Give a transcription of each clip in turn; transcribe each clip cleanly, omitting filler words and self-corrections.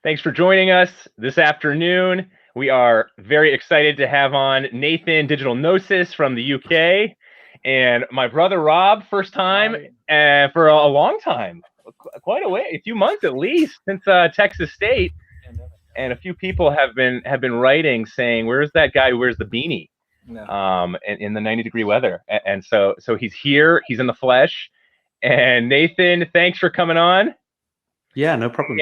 Thanks for joining us this afternoon. We are very excited to have on Nathan Digital Gnosis from the UK and my brother Rob, first time for a long time, quite a few months at least, since Texas State. And a few people have been writing saying, "Where's that guy who wears the beanie?" No. In the 90-degree weather. And so he's here, he's in the flesh. And Nathan, thanks for coming on. Yeah, no problem.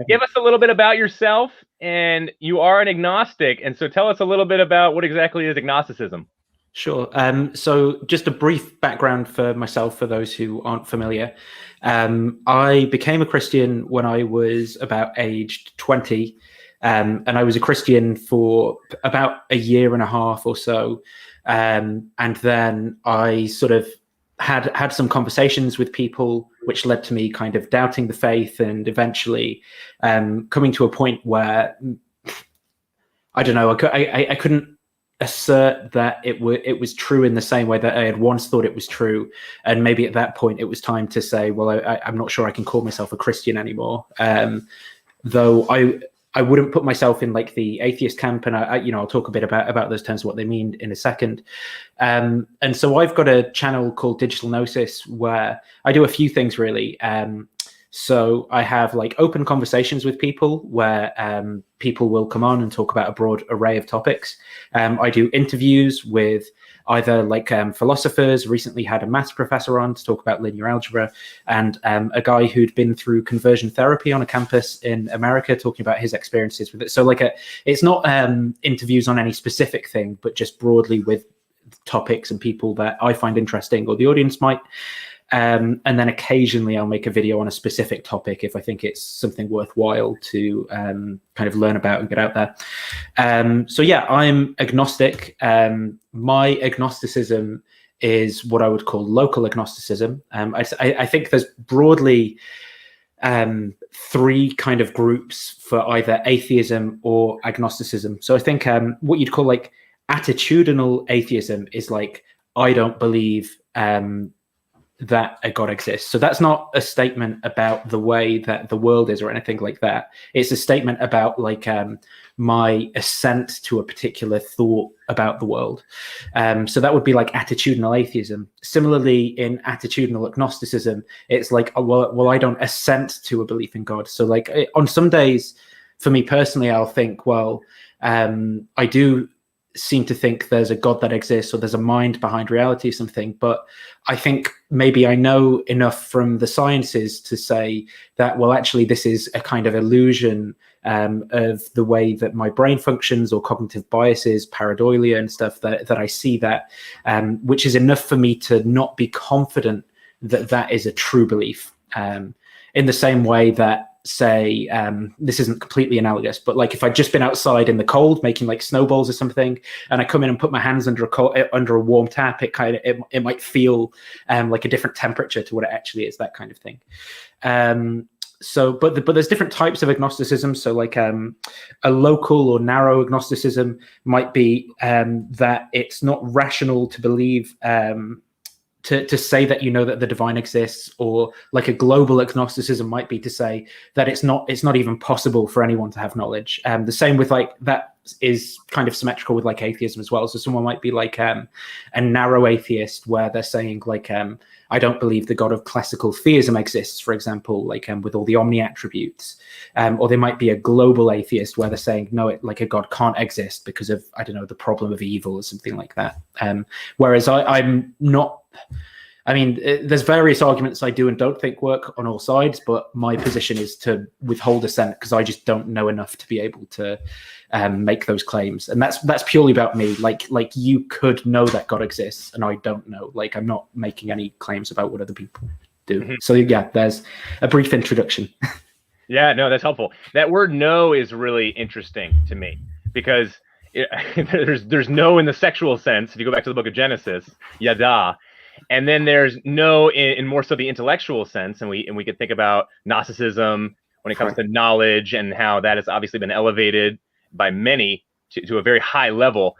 Give us a little bit about yourself, and you are an agnostic, and so tell us a little bit about what exactly is agnosticism. Sure. So just a brief background for myself, for those who aren't familiar. I became a Christian when I was about aged 20, and I was a Christian for about a year and a half or so. And then I sort of had some conversations with people, which led to me kind of doubting the faith, and eventually coming to a point where I don't know, I couldn't assert that it was true in the same way that I had once thought it was true, and maybe at that point it was time to say, well, I'm not sure I can call myself a Christian anymore. Though I wouldn't put myself in like the atheist camp, and I'll talk a bit about those terms, what they mean in a second. And so I've got a channel called Digital Gnosis where I do a few things really. So I have like open conversations with people where people will come on and talk about a broad array of topics. I do interviews with either like philosophers. Recently had a maths professor on to talk about linear algebra, and a guy who'd been through conversion therapy on a campus in America, talking about his experiences with it. So like it's not interviews on any specific thing, but just broadly with topics and people that I find interesting or the audience might. And then occasionally I'll make a video on a specific topic if I think it's something worthwhile to kind of learn about and get out there. So yeah, I'm agnostic. My agnosticism is what I would call local agnosticism. I think there's broadly three kind of groups for either atheism or agnosticism. So I think what you'd call like attitudinal atheism is like, I don't believe that a God exists. So that's not a statement about the way that the world is or anything like that. It's a statement about like my assent to a particular thought about the world. So that would be like attitudinal atheism. Similarly, in attitudinal agnosticism, it's like, well, I don't assent to a belief in God. So like on some days, for me personally, I'll think, well, I do seem to think there's a God that exists, or there's a mind behind reality or something, but I think maybe I know enough from the sciences to say that, well, actually this is a kind of illusion of the way that my brain functions, or cognitive biases, pareidolia and stuff that I see that, which is enough for me to not be confident that that is a true belief. In the same way that, say, this isn't completely analogous, but like if I'd just been outside in the cold making like snowballs or something, and I come in and put my hands under a warm tap, it might feel like a different temperature to what it actually is, that kind of thing. But there's different types of agnosticism. So like a local or narrow agnosticism might be that it's not rational to believe to say that you know that the divine exists, or like a global agnosticism might be to say that it's not even possible for anyone to have knowledge. The same with like, that is kind of symmetrical with like atheism as well. So someone might be like a narrow atheist, where they're saying like, I don't believe the God of classical theism exists, for example, like with all the omni attributes. Or they might be a global atheist, where they're saying, no, like a God can't exist because of, I don't know, the problem of evil or something like that. Whereas I'm not, I mean, there's various arguments I do and don't think work on all sides, but my position is to withhold assent, because I just don't know enough to be able to make those claims. And that's purely about me. Like you could know that God exists, and I don't know. Like, I'm not making any claims about what other people do. Mm-hmm. So yeah, there's a brief introduction. Yeah, no, that's helpful. That word "no" is really interesting to me, because there's no in the sexual sense. If you go back to the book of Genesis, yada. And then there's no in more so the intellectual sense, and we could think about Gnosticism when it comes to knowledge, and how that has obviously been elevated by many to a very high level.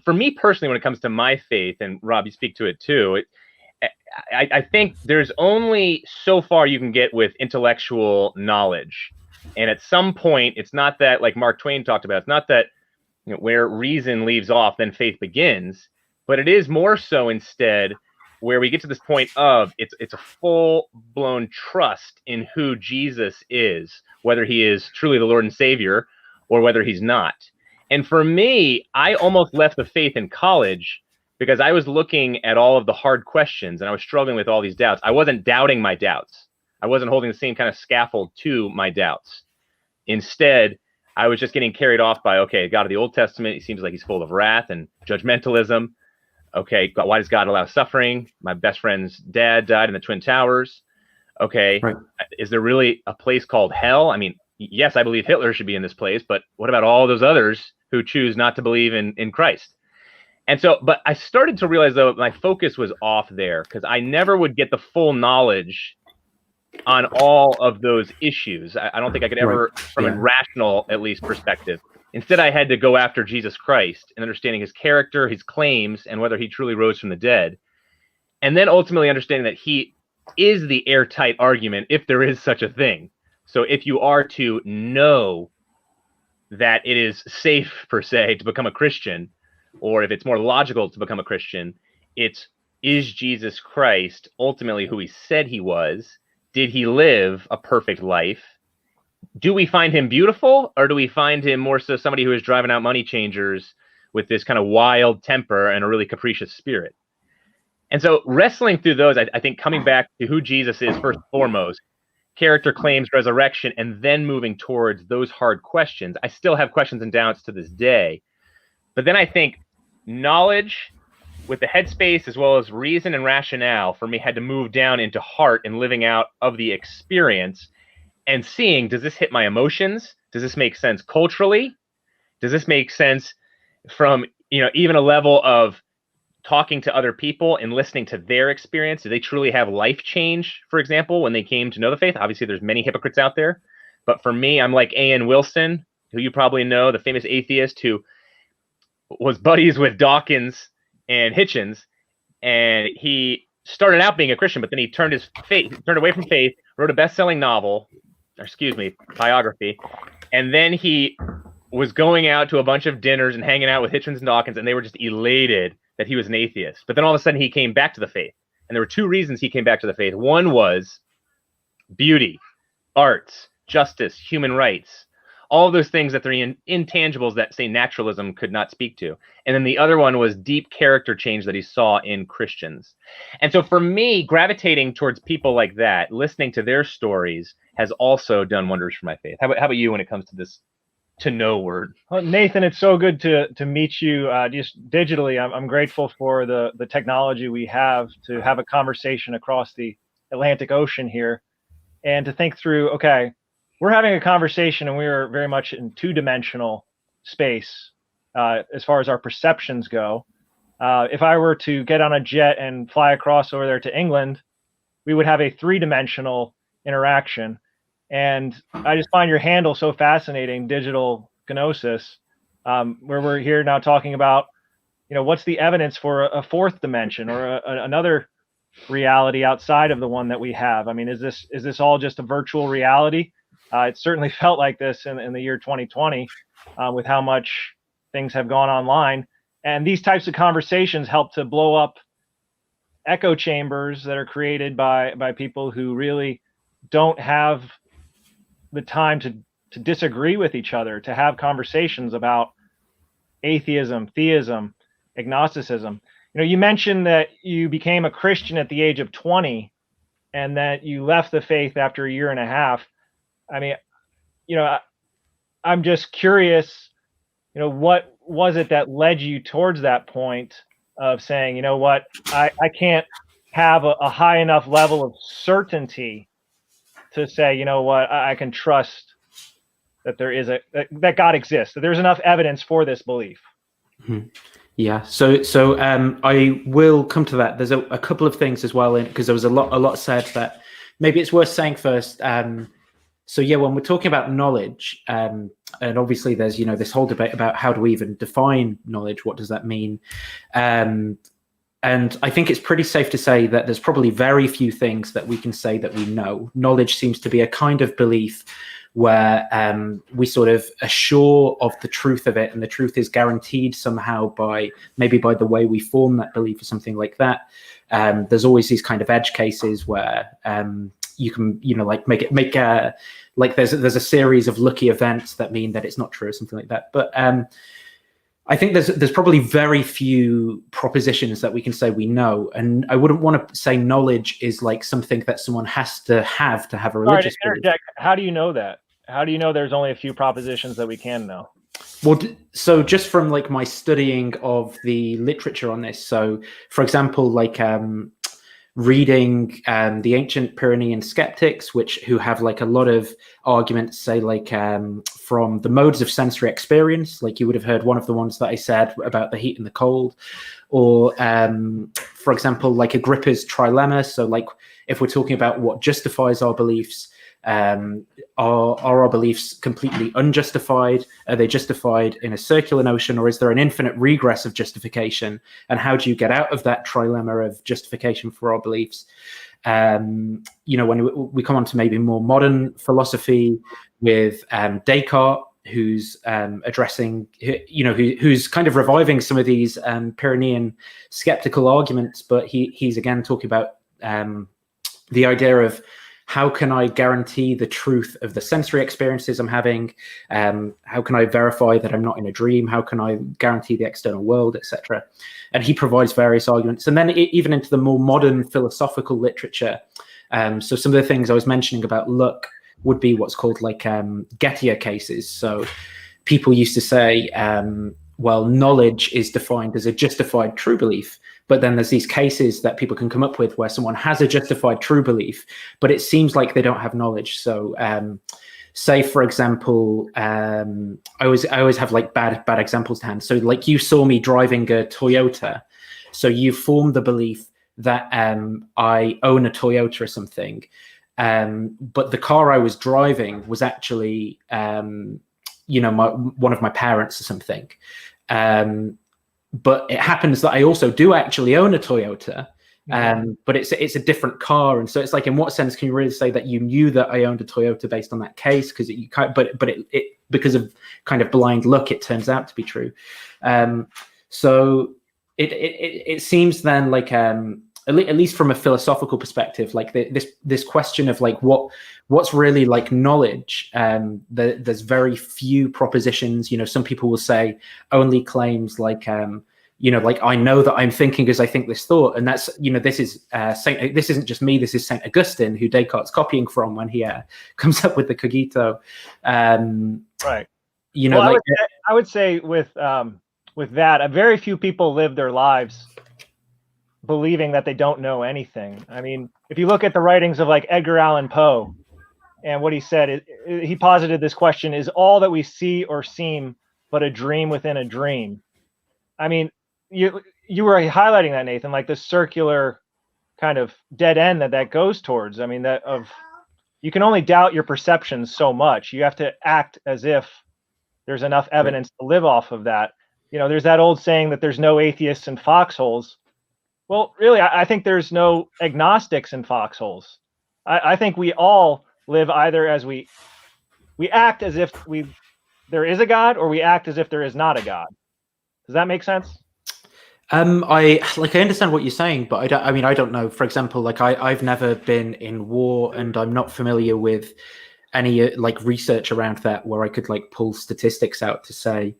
For me personally, when it comes to my faith, and Rob, you speak to it too, I think there's only so far you can get with intellectual knowledge. And at some point, it's not that, like Mark Twain talked about, it's not that, you know, where reason leaves off, then faith begins, but it is more so instead where we get to this point of it's a full-blown trust in who Jesus is, whether he is truly the Lord and Savior or whether he's not. And for me, I almost left the faith in college because I was looking at all of the hard questions and I was struggling with all these doubts. I wasn't doubting my doubts. I wasn't holding the same kind of scaffold to my doubts. Instead, I was just getting carried off by, okay, God of the Old Testament, he seems like he's full of wrath and judgmentalism. Okay, why does God allow suffering? My best friend's dad died in the Twin Towers. Okay, right. Is there really a place called hell? I mean, yes, I believe Hitler should be in this place, but what about all those others who choose not to believe in Christ? And so, but I started to realize, though, my focus was off there because I never would get the full knowledge on all of those issues. I don't think I could ever, from a rational, at least, perspective. Instead, I had to go after Jesus Christ and understanding his character, his claims, and whether he truly rose from the dead. And then ultimately understanding that he is the airtight argument, if there is such a thing. So if you are to know that it is safe, per se, to become a Christian, or if it's more logical to become a Christian, is Jesus Christ ultimately who he said he was? Did he live a perfect life? Do we find him beautiful, or do we find him more so somebody who is driving out money changers with this kind of wild temper and a really capricious spirit? And so wrestling through those, I think coming back to who Jesus is first and foremost, character, claims, resurrection, and then moving towards those hard questions. I still have questions and doubts to this day. But then I think knowledge with the headspace as well as reason and rationale for me had to move down into heart and living out of the experience and seeing, does this hit my emotions? Does this make sense culturally? Does this make sense from, even a level of talking to other people and listening to their experience? Do they truly have life change, for example, when they came to know the faith? Obviously, there's many hypocrites out there. But for me, I'm like A.N. Wilson, who you probably know, the famous atheist who was buddies with Dawkins and Hitchens. And he started out being a Christian, but then he turned away from faith, wrote a best-selling biography. And then he was going out to a bunch of dinners and hanging out with Hitchens and Dawkins, and they were just elated that he was an atheist. But then all of a sudden he came back to the faith. And there were two reasons he came back to the faith. One was beauty, arts, justice, human rights, all of those things that they're intangibles that, say, naturalism could not speak to. And then the other one was deep character change that he saw in Christians. And so for me, gravitating towards people like that, listening to their stories, has also done wonders for my faith. How about you when it comes to this to know word? Well, Nathan, it's so good to meet you just digitally. I'm grateful for the technology we have to have a conversation across the Atlantic Ocean here and to think through, okay, we're having a conversation and we are very much in two-dimensional space as far as our perceptions go. If I were to get on a jet and fly across over there to England, we would have a three-dimensional interaction. And I just find your handle so fascinating, Digital Gnosis, where we're here now talking about, what's the evidence for a fourth dimension or another reality outside of the one that we have? I mean, is this all just a virtual reality? It certainly felt like this in the year 2020 with how much things have gone online. And these types of conversations help to blow up echo chambers that are created by people who really don't have the time to disagree with each other, to have conversations about atheism, theism, agnosticism. You mentioned that you became a Christian at the age of 20 and that you left the faith after a year and a half. I mean, I'm just curious, what was it that led you towards that point of saying, what, I can't have a high enough level of certainty to say, what, I can trust that there is that God exists, that there's enough evidence for this belief. Mm-hmm. Yeah. So I will come to that. There's a couple of things as well, because there was a lot said that maybe it's worth saying first. So yeah, when we're talking about knowledge, and obviously there's, this whole debate about how do we even define knowledge? What does that mean? And I think it's pretty safe to say that there's probably very few things that we can say that we know. Knowledge seems to be a kind of belief where we sort of assure of the truth of it, and the truth is guaranteed somehow by maybe by the way we form that belief or something like that. There's always these kind of edge cases where you can, like like there's a series of lucky events that mean that it's not true or something like that. But I think there's probably very few propositions that we can say we know, and I wouldn't want to say knowledge is like something that someone has to have a religious belief. How do you know that? How do you know there's only a few propositions that we can know? Well, so just from like my studying of the literature on this, so for example, like reading the ancient Pyrenean skeptics, who have like a lot of arguments, say like from the modes of sensory experience, like you would have heard one of the ones that I said about the heat and the cold, or for example, like Agrippa's trilemma. So like if we're talking about what justifies our beliefs, are our beliefs completely unjustified? Are they justified in a circular notion, or is there an infinite regress of justification? And how do you get out of that trilemma of justification for our beliefs? When we come on to maybe more modern philosophy with Descartes, who's addressing, who's kind of reviving some of these Pyrenean skeptical arguments, but he's again talking about the idea of, how can I guarantee the truth of the sensory experiences I'm having? How can I verify that I'm not in a dream? How can I guarantee the external world, etc.? And he provides various arguments. And then even into the more modern philosophical literature. So some of the things I was mentioning about luck would be what's called like Gettier cases. So people used to say, well, knowledge is defined as a justified true belief. But then there's these cases that people can come up with where someone has a justified true belief, but it seems like they don't have knowledge. So say, for example, I always have like bad examples to hand. So like you saw me driving a Toyota. So you formed the belief that I own a Toyota or something. But the car I was driving was actually, one of my parents or something. But it happens that I also do actually own a Toyota, but it's a different car, and so it's like, in what sense can you really say that you knew that I owned a Toyota based on that case? Because it because of kind of blind luck, it turns out to be true. So it seems then like at least from a philosophical perspective, like this question of like what's really like knowledge. There's very few propositions. Some people will say only claims like like I know that I'm thinking as I think this thought, and that's this is this isn't just me. This is Saint Augustine, who Descartes copying from when he comes up with the cogito. Right. I would say with that, very few people live their lives believing that they don't know anything. I mean, if you look at the writings of like Edgar Allan Poe, and what he said, he posited this question: is all that we see or seem but a dream within a dream? I mean, you were highlighting that, Nathan, like the circular kind of dead end that goes towards. I mean, you can only doubt your perceptions so much. You have to act as if there's enough evidence to live off of that. There's that old saying that there's no atheists in foxholes. Well, really, I think there's no agnostics in foxholes. I think we all live either as we act as if there is a God, or we act as if there is not a God. Does that make sense? I understand what you're saying, but I don't know. For example, like I've never been in war, and I'm not familiar with any like research around that where I could like pull statistics out to say.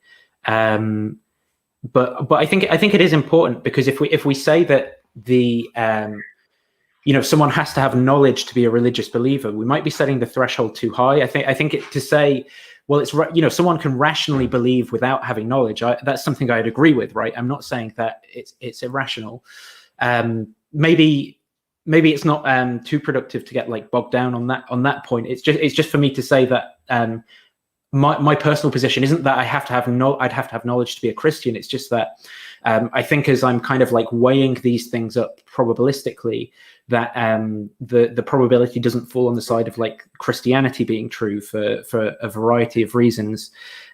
But I think it is important, because if we say that the someone has to have knowledge to be a religious believer, we might be setting the threshold too high. I think to say, well, it's someone can rationally believe without having knowledge. That's something I'd agree with, right? I'm not saying that it's irrational. Maybe it's not too productive to get like bogged down on that point. It's just for me to say that my personal position isn't that I'd have to have knowledge to be a Christian. It's just that I think as I'm kind of like weighing these things up probabilistically, that the probability doesn't fall on the side of like Christianity being true for a variety of reasons.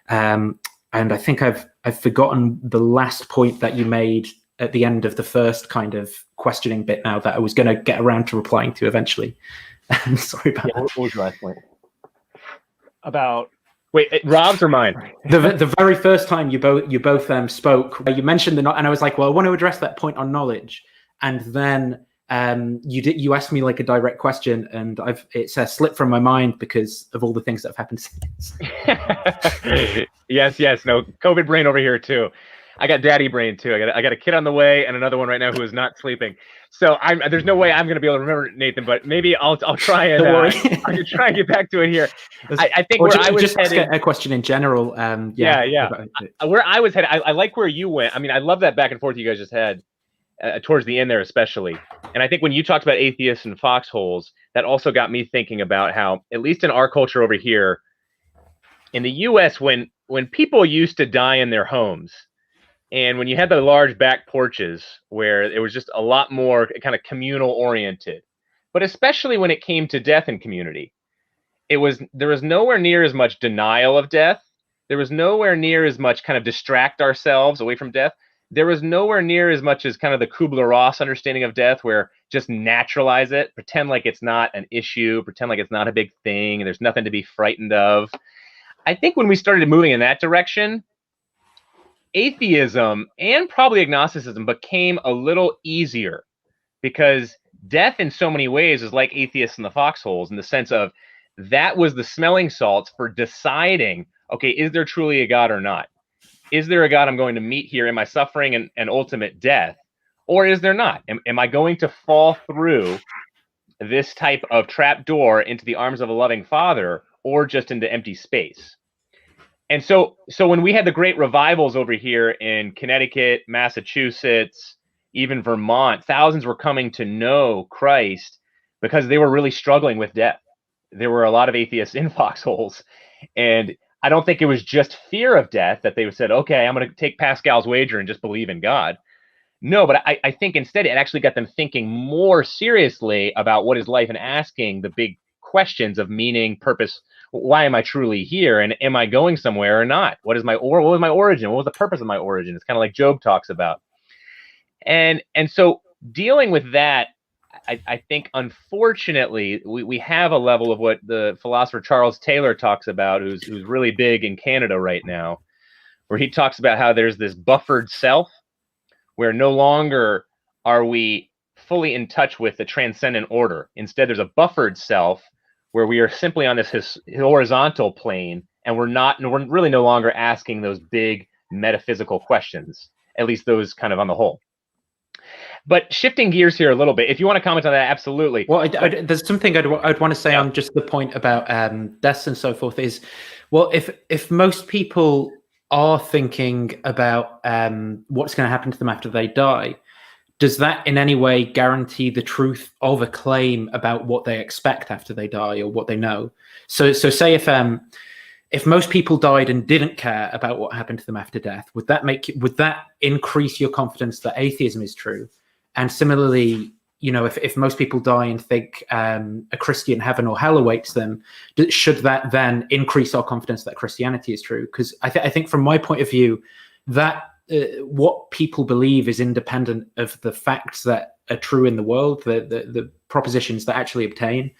And I think I've forgotten the last point that you made at the end of the first kind of questioning bit now that I was going to get around to replying to eventually. I'm sorry about that. What was your last point? about. Wait, Rob's or mine? The very first time you both spoke, you mentioned and I was like, well, I want to address that point on knowledge, and then you asked me like a direct question, and it's slipped from my mind because of all the things that have happened since. Yes, no, COVID brain over here too. I got daddy brain too. I got a kid on the way and another one right now who is not sleeping. So there's no way I'm going to be able to remember, Nathan, but maybe I'll try and I can try and get back to it here. I think where I was just headed, ask a question in general. Yeah. Where I was headed, I like where you went. I mean, I love that back and forth you guys just had towards the end there, especially. And I think when you talked about atheists and foxholes, that also got me thinking about how, at least in our culture over here, in the U.S., when people used to die in their homes, and when you had the large back porches where it was just a lot more kind of communal oriented, but especially when it came to death in community, there was nowhere near as much denial of death. There was nowhere near as much kind of distract ourselves away from death. There was nowhere near as much as kind of the Kubler-Ross understanding of death, where just naturalize it, pretend like it's not an issue, pretend like it's not a big thing, and there's nothing to be frightened of. I think when we started moving in that direction, atheism and probably agnosticism became a little easier, because death in so many ways is like atheists in the foxholes, in the sense of that was the smelling salts for deciding, okay, is there truly a God or not? Is there a God I'm going to meet here in my suffering and ultimate death? Or is there not? Am I going to fall through this type of trap door into the arms of a loving Father, or just into empty space? And so when we had the great revivals over here in Connecticut, Massachusetts, even Vermont, thousands were coming to know Christ because they were really struggling with death. There were a lot of atheists in foxholes. And I don't think it was just fear of death that they said, okay, I'm going to take Pascal's wager and just believe in God. No, but I think instead it actually got them thinking more seriously about what is life, and asking the big questions of meaning, purpose. Why am I truly here? And am I going somewhere or not? What was my origin? What was the purpose of my origin? It's kind of like Job talks about. And so dealing with that, I think, unfortunately, we have a level of what the philosopher Charles Taylor talks about, who's really big in Canada right now, where he talks about how there's this buffered self, where no longer are we fully in touch with the transcendent order. Instead, there's a buffered self where we are simply on this horizontal plane, and we're really no longer asking those big metaphysical questions, at least those kind of on the whole. But shifting gears here a little bit, if you want to comment on that, absolutely. Well, there's something I'd want to say on just the point about deaths and so forth is, well, if most people are thinking about what's going to happen to them after they die, does that in any way guarantee the truth of a claim about what they expect after they die, or what they know? So say if most people died and didn't care about what happened to them after death, would that increase your confidence that atheism is true? And similarly, if most people die and think a Christian heaven or hell awaits them, should that then increase our confidence that Christianity is true? Because I think from my point of view, that what people believe is independent of the facts that are true in the world, the propositions that actually obtain.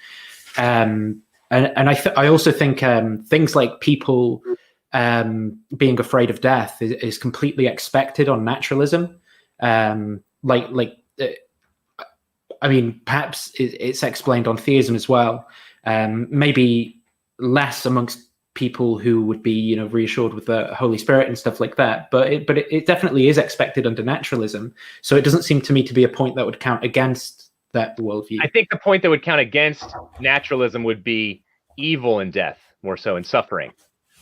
And I also think things like people being afraid of death is completely expected on naturalism. I mean, perhaps it's explained on theism as well. Maybe less amongst people who would be, reassured with the Holy Spirit and stuff like that. But it definitely is expected under naturalism. So it doesn't seem to me to be a point that would count against that worldview. I think the point that would count against naturalism would be evil and death, more so, and suffering.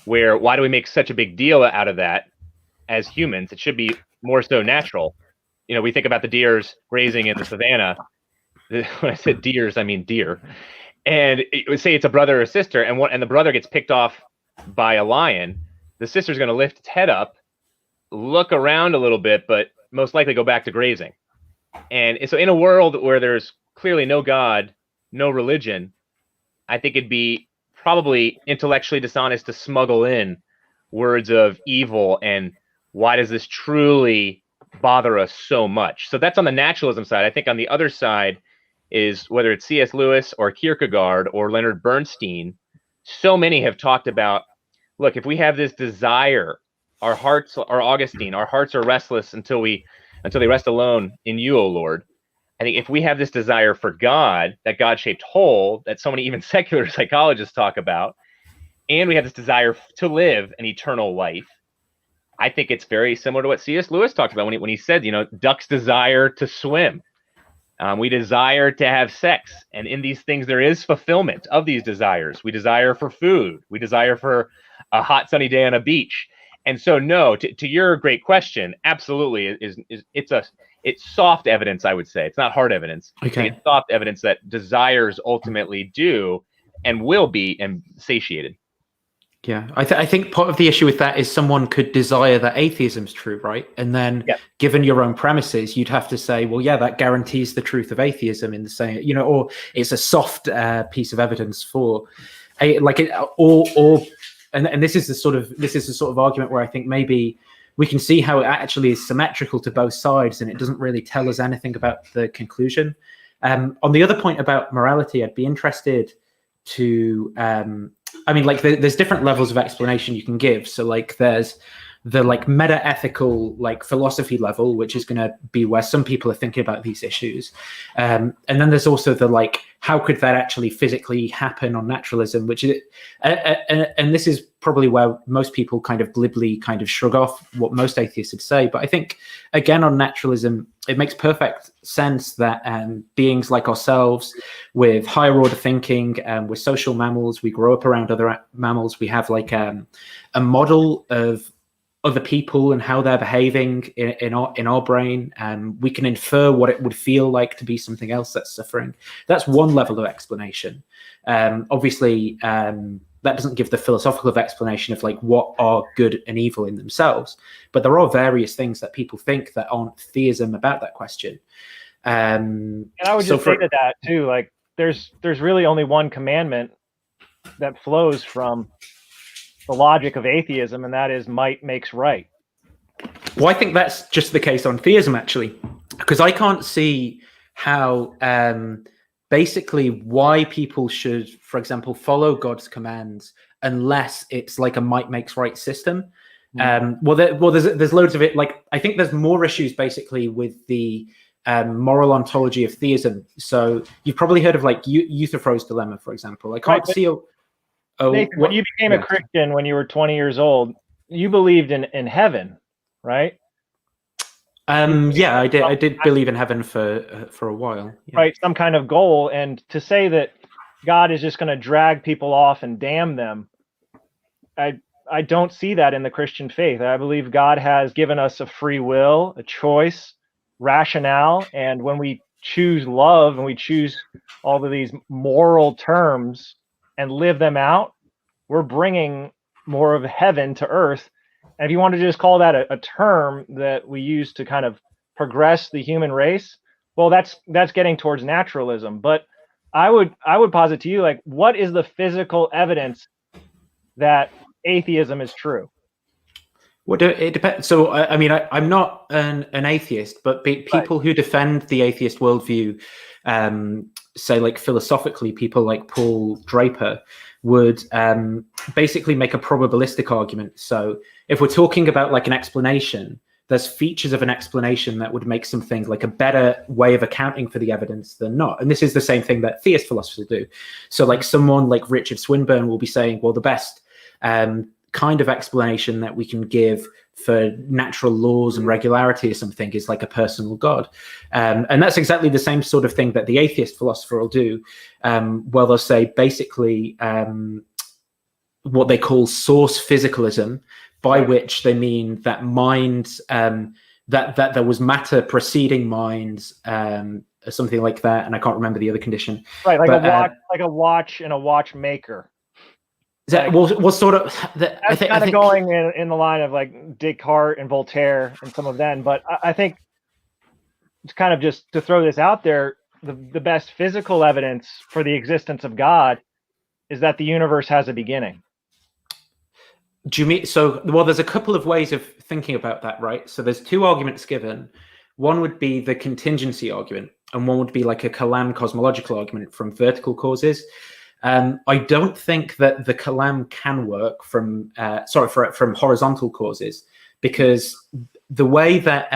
Why do we make such a big deal out of that as humans? It should be more so natural. We think about the deers grazing in the savannah. When I said deers, I mean deer. And it would say it's a brother or sister, and the brother gets picked off by a lion. The sister's going to lift its head up, look around a little bit, but most likely go back to grazing. And so in a world where there's clearly no God, no religion, I think it'd be probably intellectually dishonest to smuggle in words of evil and why does this truly bother us so much. So that's on the naturalism side. I think on the other side is whether it's C.S. Lewis or Kierkegaard or Leonard Bernstein so many have talked about, look, if we have this desire, our hearts are Augustine, our hearts are restless until they rest alone in you, O Lord. I think if we have this desire for God, that God-shaped hole that so many even secular psychologists talk about, and we have this desire to live an eternal life, I think it's very similar to what C.S. Lewis talked about when he said, ducks desire to swim. We desire to have sex. And in these things, there is fulfillment of these desires. We desire for food. We desire for a hot, sunny day on a beach. And so, no, to your great question, absolutely, it's soft evidence, I would say. It's not hard evidence. Okay. It's soft evidence that desires ultimately do and will be satiated. Yeah, I think part of the issue with that is someone could desire that atheism is true, right? And then, given your own premises, you'd have to say, well, yeah, that guarantees the truth of atheism in the same, or it's a soft piece of evidence for, and this is the sort of argument where I think maybe we can see how it actually is symmetrical to both sides, and it doesn't really tell us anything about the conclusion. On the other point about morality, I'd be interested to. There's different levels of explanation you can give. So there's the meta-ethical philosophy level, which is going to be where some people are thinking about these issues. And then there's also the how could that actually physically happen on naturalism, which is, and this is probably where most people kind of glibly kind of shrug off what most atheists would say. But I think, again, on naturalism, it makes perfect sense that beings like ourselves with higher order thinking, we're social mammals, we grow up around other mammals, we have a model of other people and how they're behaving in our brain, and we can infer what it would feel like to be something else that's suffering. That's one level of explanation. Obviously, that doesn't give the philosophical explanation of what are good and evil in themselves, but there are various things that people think that aren't theism about that question. And I would just say to that too, there's really only one commandment that flows from the logic of atheism, and that is might makes right. Well, I think that's just the case on theism, actually, because I can't see how basically why people should, for example, follow God's commands unless it's a might makes right system. There's loads of it. I think there's more issues basically with the moral ontology of theism. So you've probably heard of Euthyphro's dilemma, for example. I can't see. Nathan, when you became a Christian when you were 20 years old, you believed in heaven, right? I did believe in heaven for a while. Yeah. Right, some kind of goal. And to say that God is just going to drag people off and damn them, I don't see that in the Christian faith. I believe God has given us a free will, a choice, rationale, and when we choose love and we choose all of these moral terms and live them out, we're bringing more of heaven to earth. And if you want to just call that a term that we use to kind of progress the human race, well, that's getting towards naturalism. But I would posit to you, what is the physical evidence that atheism is true? Well, it depends. So, I'm not an atheist, but people who defend the atheist worldview, say philosophically, people like Paul Draper would basically make a probabilistic argument. So if we're talking about an explanation, there's features of an explanation that would make something a better way of accounting for the evidence than not. And this is the same thing that theist philosophers do. So someone like Richard Swinburne will be saying, well, the best kind of explanation that we can give for natural laws and regularity or something is a personal God. And that's exactly the same sort of thing that the atheist philosopher will do. Well, they'll say basically what they call source physicalism, by which they mean that minds, that there was matter preceding minds, or something like that. And I can't remember the other condition. Right, like a watch and a watchmaker. That was sort of I think going in the line of Descartes and Voltaire and some of them, but I think it's kind of just to throw this out there, the best physical evidence for the existence of God is that the universe has a beginning. Do you mean so? Well, there's a couple of ways of thinking about that, right? So there's two arguments given. One would be the contingency argument, and one would be a Kalam cosmological argument from vertical causes. I don't think that the kalam can work from horizontal causes, because the way that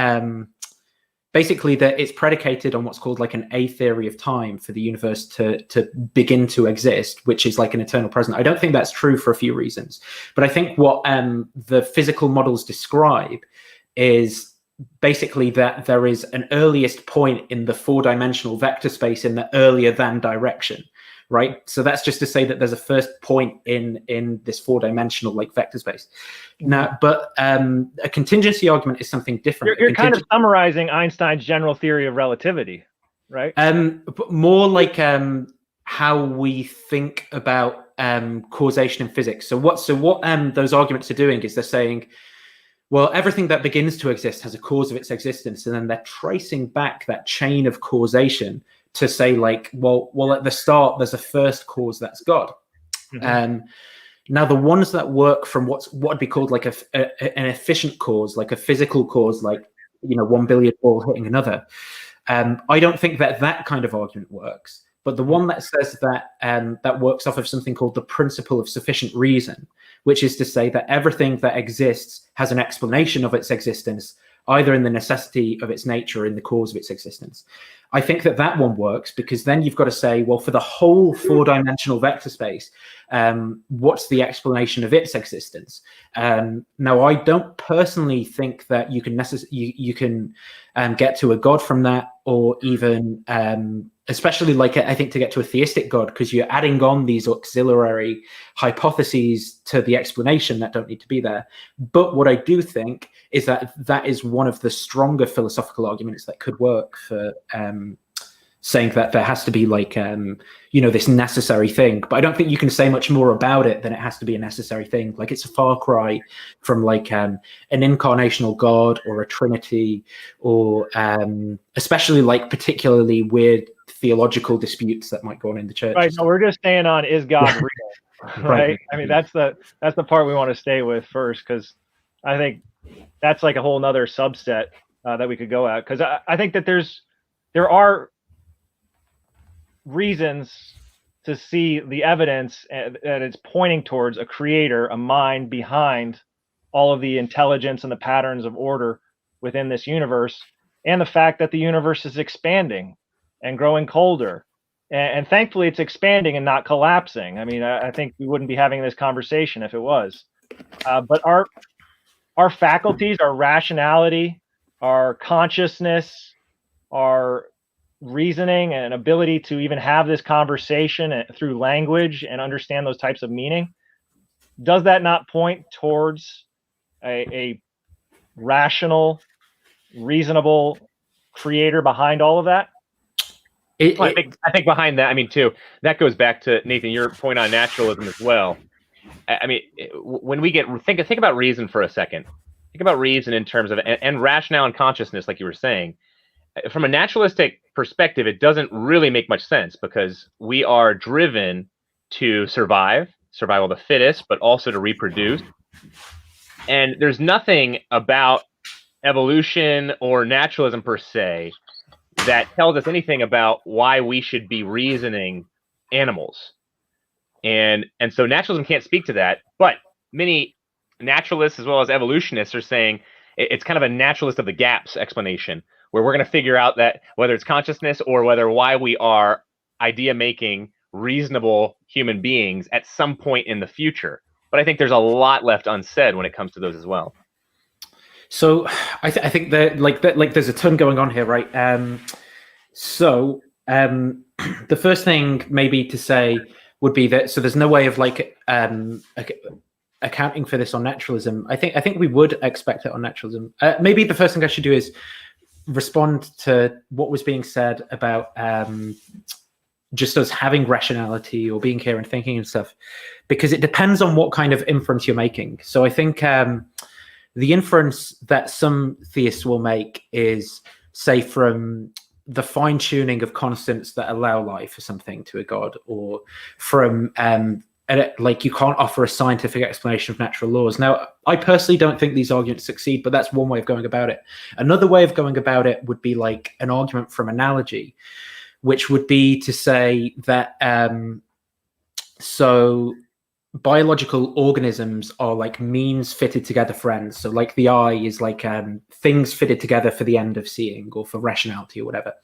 basically that it's predicated on what's called like an A theory of time for the universe to begin to exist, which is like an eternal present. I don't think that's true for a few reasons, but I think what the physical models describe is basically that there is an earliest point in the 4-dimensional vector space in the earlier than direction, right? So that's just to say that there's a first point in this 4-dimensional like vector space. Now, but a contingency argument is something different. You're kind of summarizing Einstein's general theory of relativity, right? But more like how we think about causation in physics. So what those arguments are doing is they're saying, well, everything that begins to exist has a cause of its existence, and then they're tracing back that chain of causation to say, like, well, at the start, there's a first cause, that's God. Now, the ones that work from what would be called like an efficient cause, like a physical cause, like, you know, 1 billiard ball hitting another, I don't think that kind of argument works. But the one that says that that works off of something called the principle of sufficient reason, which is to say that everything that exists has an explanation of its existence, either in the necessity of its nature or in the cause of its existence. I think that one works, because then you've got to say, well, for the whole 4-dimensional vector space, what's the explanation of its existence? Now, I don't personally think that you can get to a God from that, or even especially like I think to get to a theistic God, because you're adding on these auxiliary hypotheses to the explanation that don't need to be there. But what I do think is that is one of the stronger philosophical arguments that could work for saying that there has to be like this necessary thing. But I don't think you can say much more about it than it has to be a necessary thing. Like, it's a far cry from like an incarnational God or a Trinity, or especially like particularly weird theological disputes that might go on in the church. Right. No, we're just staying on, is God real? Right. I mean, that's the part we want to stay with first, because I think that's like a whole nother subset that we could go at, because I think that there are reasons to see the evidence that it's pointing towards a creator, a mind behind all of the intelligence and the patterns of order within this universe, and the fact that the universe is expanding and growing colder. And thankfully it's expanding and not collapsing. I mean, I think we wouldn't be having this conversation if it was. But our faculties, our rationality, our consciousness, our reasoning and ability to even have this conversation through language and understand those types of meaning, does that not point towards a rational, reasonable creator behind all of that? I think behind that, I mean, too, that goes back to, Nathan, your point on naturalism as well. I mean, when we think about reason for a second, think about reason in terms of and rationale and consciousness, like you were saying. From a naturalistic perspective, it doesn't really make much sense, because we are driven to survival of the fittest, but also to reproduce. And there's nothing about evolution or naturalism per se that tells us anything about why we should be reasoning animals. And so naturalism can't speak to that, but many naturalists as well as evolutionists are saying it's kind of a naturalist of the gaps explanation, where we're going to figure out that whether it's consciousness or why we are idea-making reasonable human beings at some point in the future. But I think there's a lot left unsaid when it comes to those as well. So I think that there's a ton going on here, right? The first thing maybe to say would be that, so there's no way of like accounting for this on naturalism. I think we would expect it on naturalism. Maybe the first thing I should do is respond to what was being said about just us having rationality or being here and thinking and stuff, because it depends on what kind of inference you're making. So I think the inference that some theists will make is, say, from the fine-tuning of constants that allow life or something to a god, or from like you can't offer a scientific explanation of natural laws. Now, I personally don't think these arguments succeed, but that's one way of going about it. Another way of going about it would be like an argument from analogy, which would be to say that So biological organisms are like means fitted together friends. So like the eye is like things fitted together for the end of seeing or for rationality or whatever.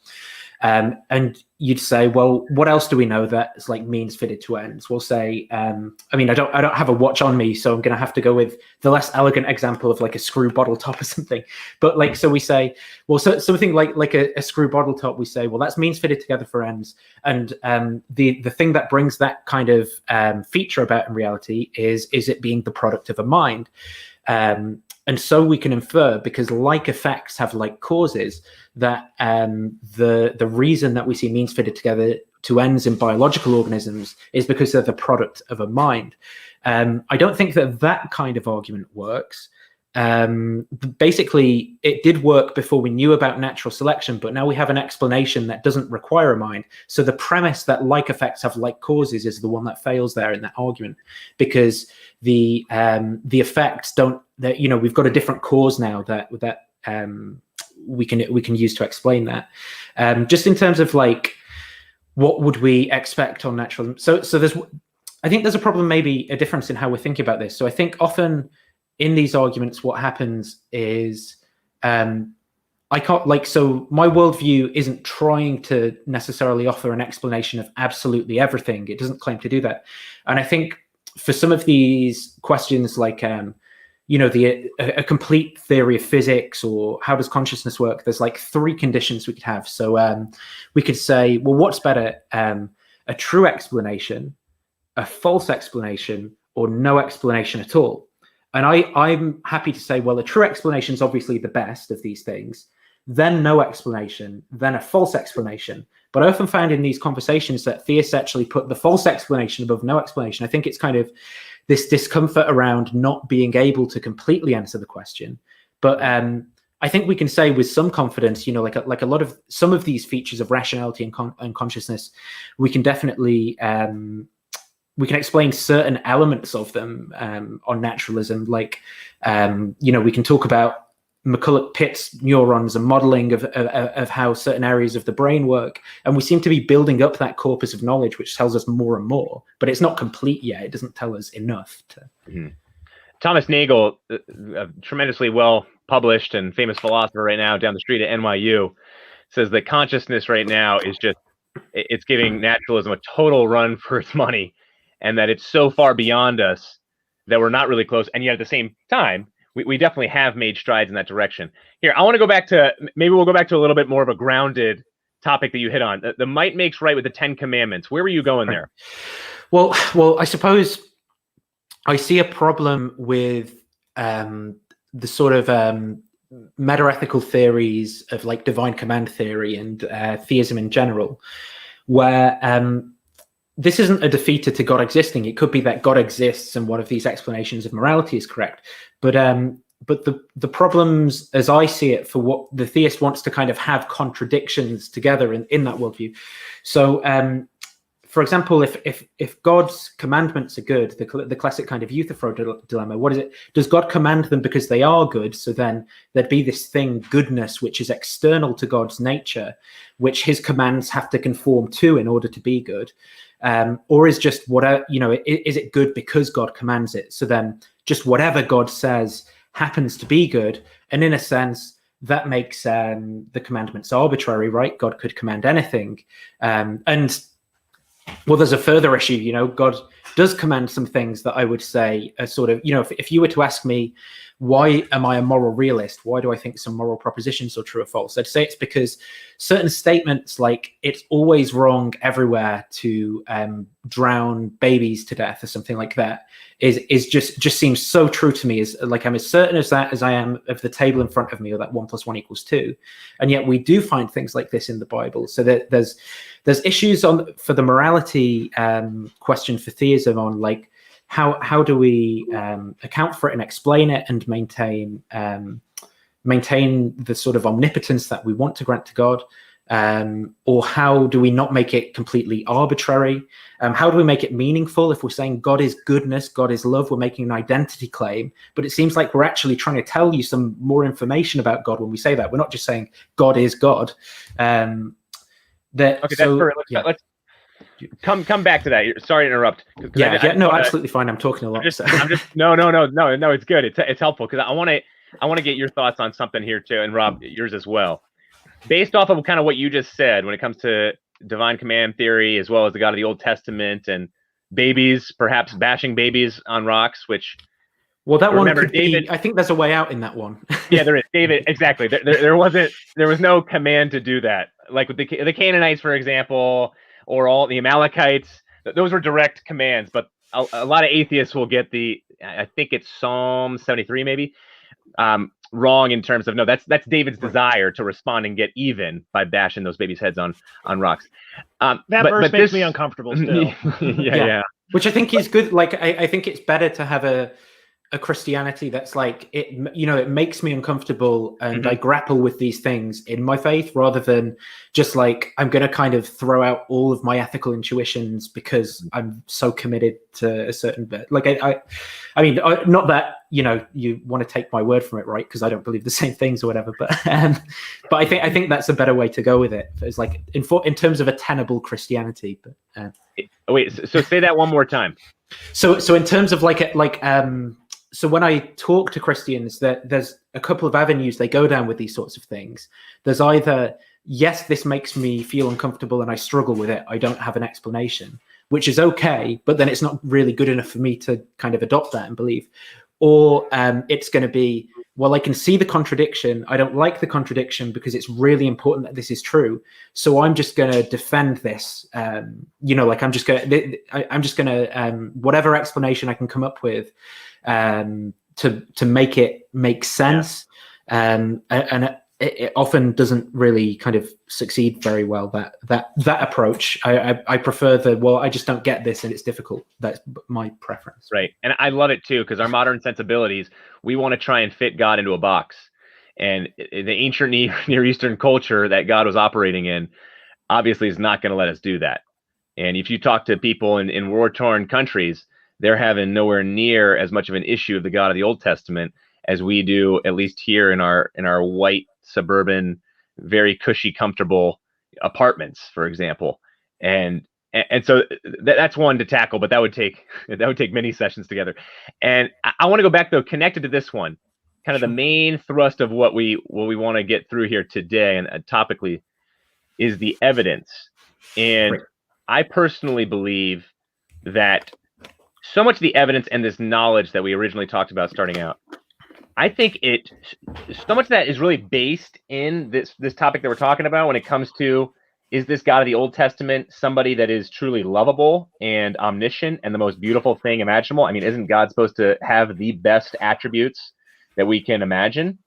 And you'd say, well, what else do we know that's like means fitted to ends? We'll say, I mean, I don't have a watch on me, so I'm going to have to go with the less elegant example of like a screw bottle top or something. But like, so we say, well, so something like a screw bottle top, we say, well, that's means fitted together for ends. And the thing that brings that kind of feature about in reality is it being the product of a mind. And so we can infer, because like effects have like causes, that the reason that we see means fitted together to ends in biological organisms is because they're the product of a mind. I don't think that kind of argument works. Basically, it did work before we knew about natural selection, but now we have an explanation that doesn't require a mind. So the premise that like effects have like causes is the one that fails there in that argument, because the effects don't. That, you know, we've got a different cause now that we can use to explain that. Just in terms of like, what would we expect on naturalism? So I think there's a problem, maybe a difference in how we're thinking about this. So I think often in these arguments, what happens is I can't like, so my worldview isn't trying to necessarily offer an explanation of absolutely everything. It doesn't claim to do that. And I think for some of these questions, like, you know, a complete theory of physics, or how does consciousness work, there's like three conditions we could have. So we could say, well, what's better, a true explanation, a false explanation, or no explanation at all? And I'm happy to say, well, a true explanation is obviously the best of these things, then no explanation, then a false explanation. But I often found in these conversations that theists actually put the false explanation above no explanation. I think it's kind of this discomfort around not being able to completely answer the question. But I think we can say with some confidence, you know, like a lot of some of these features of rationality and consciousness, we can definitely we can explain certain elements of them on naturalism. Like, you know, we can talk about McCulloch-Pitt's neurons and modeling of how certain areas of the brain work. And we seem to be building up that corpus of knowledge, which tells us more and more, but it's not complete yet. It doesn't tell us enough. Thomas Nagel, a tremendously well-published and famous philosopher right now down the street at NYU, says that consciousness right now is just, it's giving naturalism a total run for its money, and that it's so far beyond us that we're not really close. And yet at the same time, we definitely have made strides in that direction. Here, I want to go back to, maybe we'll go back to a little bit more of a grounded topic that you hit on. The might makes right with the 10 Commandments. Where were you going there? Well, I suppose I see a problem with the sort of meta-ethical theories of like divine command theory and theism in general, where this isn't a defeater to God existing. It could be that God exists and one of these explanations of morality is correct. But the problems, as I see it, for what the theist wants to kind of have contradictions together in that worldview. So, for example, if God's commandments are good, the classic kind of Euthyphro dilemma, what is it? Does God command them because they are good? So then there'd be this thing, goodness, which is external to God's nature, which his commands have to conform to in order to be good. Or is just whatever, you know, is it good because God commands it? So then just whatever God says happens to be good. And in a sense, that makes the commandments arbitrary, right? God could command anything. And well, there's a further issue, you know, God does command some things that I would say are sort of, you know, if you were to ask me, why am I a moral realist? Why do I think some moral propositions are true or false? I'd say it's because certain statements like it's always wrong everywhere to drown babies to death or something like that is just seems so true to me. Is like I'm as certain as that as I am of the table in front of me, or that 1 + 1 = 2. And yet we do find things like this in the Bible. So that there's issues for the morality question for theism on like, how do we account for it and explain it and maintain the sort of omnipotence that we want to grant to God? Or how do we not make it completely arbitrary? How do we make it meaningful? If we're saying God is goodness, God is love, we're making an identity claim, but it seems like we're actually trying to tell you some more information about God when we say that. We're not just saying God is God. Okay, come back to that. Sorry to interrupt. No, absolutely fine. I'm talking a lot. No, it's good. It's helpful because I want to get your thoughts on something here too, and Rob, yours as well. Based off of kind of what you just said when it comes to divine command theory, as well as the God of the Old Testament and babies, perhaps bashing babies on rocks, which. Well, that one could David. I think there's a way out in that one. Yeah, there is. David, exactly. There was no command to do that. Like with the Canaanites, for example, or all the Amalekites, those were direct commands. But a lot of atheists will get I think it's Psalm 73 maybe, wrong in terms of no. That's David's desire to respond and get even by bashing those babies' heads on rocks. That verse makes me uncomfortable still. yeah. Which I think is good. Like I think it's better to have a Christianity that's like it makes me uncomfortable and I grapple with these things in my faith rather than just like I'm going to kind of throw out all of my ethical intuitions because I'm so committed to a certain bit. Like I mean, not that you want to take my word from it, right? Because I don't believe the same things or whatever. But I think that's a better way to go with it. It's like in terms of a tenable Christianity. But wait, so say that one more time. So in terms of so when I talk to Christians, there's a couple of avenues they go down with these sorts of things. There's either, yes, this makes me feel uncomfortable and I struggle with it. I don't have an explanation, which is okay, but then it's not really good enough for me to kind of adopt that and believe. Or it's going to be, well, I can see the contradiction. I don't like the contradiction because it's really important that this is true. So I'm just going to defend this. I'm just going to whatever explanation I can come up with to make it make sense. And it often doesn't really kind of succeed very well. That approach, I prefer I just don't get this and it's difficult. That's my preference. Right, and I love it too because our modern sensibilities, we want to try and fit God into a box, and the ancient Near Eastern culture that God was operating in, obviously, is not going to let us do that. And if you talk to people in war-torn countries, they're having nowhere near as much of an issue of the God of the Old Testament as we do, at least here in our white suburban, very cushy, comfortable apartments, for example. And so that's one to tackle, but that would take many sessions together. And I want to go back though, connected to this one, kind of the main thrust of what we want to get through here today, and topically, is the evidence. And right. I personally believe that so much of the evidence and this knowledge that we originally talked about starting out, I think so much of that is really based in this topic that we're talking about when it comes to, is this God of the Old Testament somebody that is truly lovable and omniscient and the most beautiful thing imaginable? I mean, isn't God supposed to have the best attributes that we can imagine?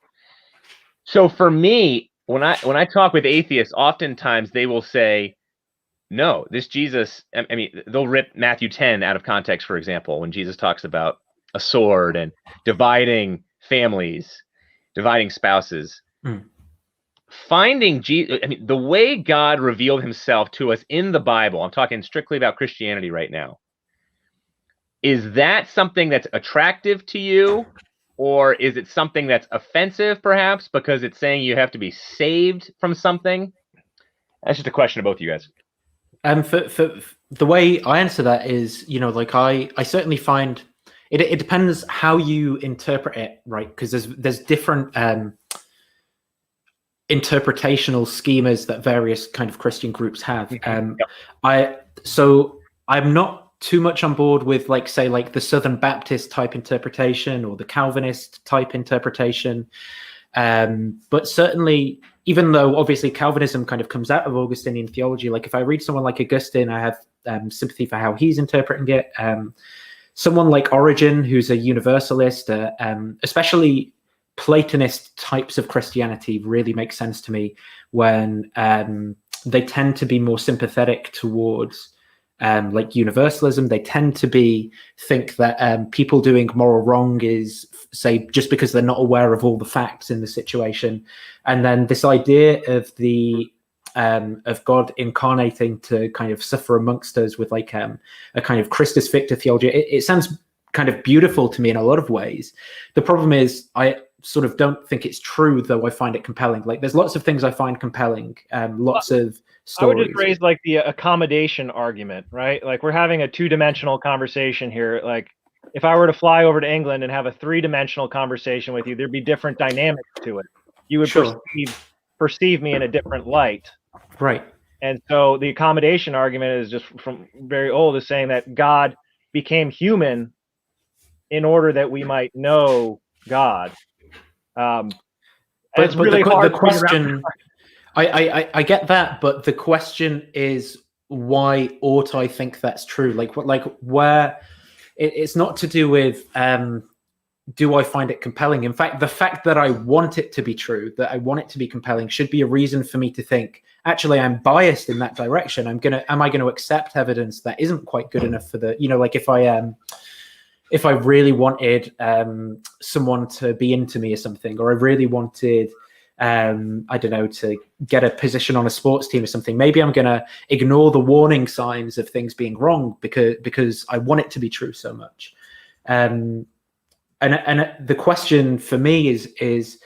So for me, when I talk with atheists, oftentimes they will say, no, this Jesus, I mean, they'll rip Matthew 10 out of context, for example, when Jesus talks about a sword and dividing families, dividing spouses. Finding Jesus, I mean, the way God revealed himself to us in the Bible, I'm talking strictly about Christianity right now, is that something that's attractive to you? Or is it something that's offensive, perhaps, because it's saying you have to be saved from something? That's just a question to both of you guys. For the way I answer that is, I certainly find it depends how you interpret it, right? Because there's different interpretational schemas that various kind of Christian groups have. So I'm not too much on board with the Southern Baptist type interpretation or the Calvinist type interpretation. But certainly, even though obviously Calvinism kind of comes out of Augustinian theology, like if I read someone like Augustine, I have sympathy for how he's interpreting it. Someone like Origen, who's a universalist, especially Platonist types of Christianity really make sense to me when they tend to be more sympathetic towards like universalism. They tend to think that people doing moral wrong is, say, just because they're not aware of all the facts in the situation. And then this idea of of God incarnating to kind of suffer amongst us with a kind of Christus Victor theology. It sounds kind of beautiful to me in a lot of ways. The problem is sort of don't think it's true, though I find it compelling. Like there's lots of things I find compelling, lots of stories. I would just raise like the accommodation argument, right? Like we're having a two-dimensional conversation here. Like if I were to fly over to England and have a three-dimensional conversation with you, there'd be different dynamics to it. You would perceive me in a different light. Right. And so the accommodation argument is just from very old, is saying that God became human in order that we might know God. But really the question, I get that, but the question is, why ought I think that's true? Like where it's not to do with do I find it compelling? In fact, the fact that I want it to be true, that I want it to be compelling, should be a reason for me to think, actually, I'm biased in that direction. Am I going to accept evidence that isn't quite good enough for the, like if I really wanted someone to be into me or something, or I really wanted, I don't know, to get a position on a sports team or something, maybe I'm going to ignore the warning signs of things being wrong because I want it to be true so much. And the question for me is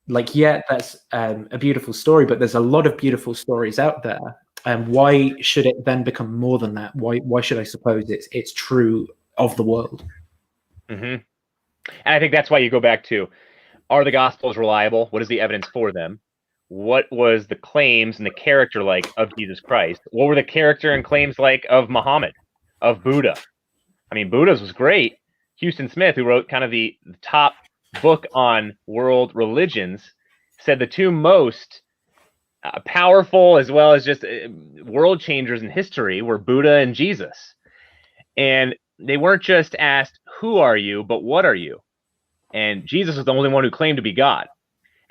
like, yeah, that's a beautiful story, but there's a lot of beautiful stories out there. And why should it then become more than that? Why should I suppose it's true of the world? Mm-hmm. And I think that's why you go back to, are the Gospels reliable? What is the evidence for them? What was the claims and the character like of Jesus Christ? What were the character and claims like of Muhammad, of Buddha? I mean, Buddha's was great. Houston Smith, who wrote kind of the top book on world religions, said the two most powerful as well as just world changers in history were Buddha and Jesus. And they weren't just asked, who are you, but what are you? And Jesus was the only one who claimed to be God.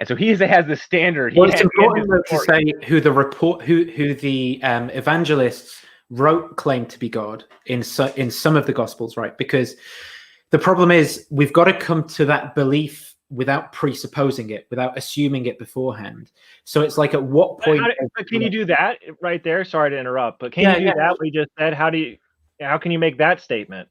And so he has the standard. Well, it's important to say who the evangelists wrote claimed to be God in some of the Gospels, right? Because the problem is we've got to come to that belief without presupposing it, without assuming it beforehand. So it's like, at what point? Can you do that right there? Sorry to interrupt, but can you do that? We just said, how can you make that statement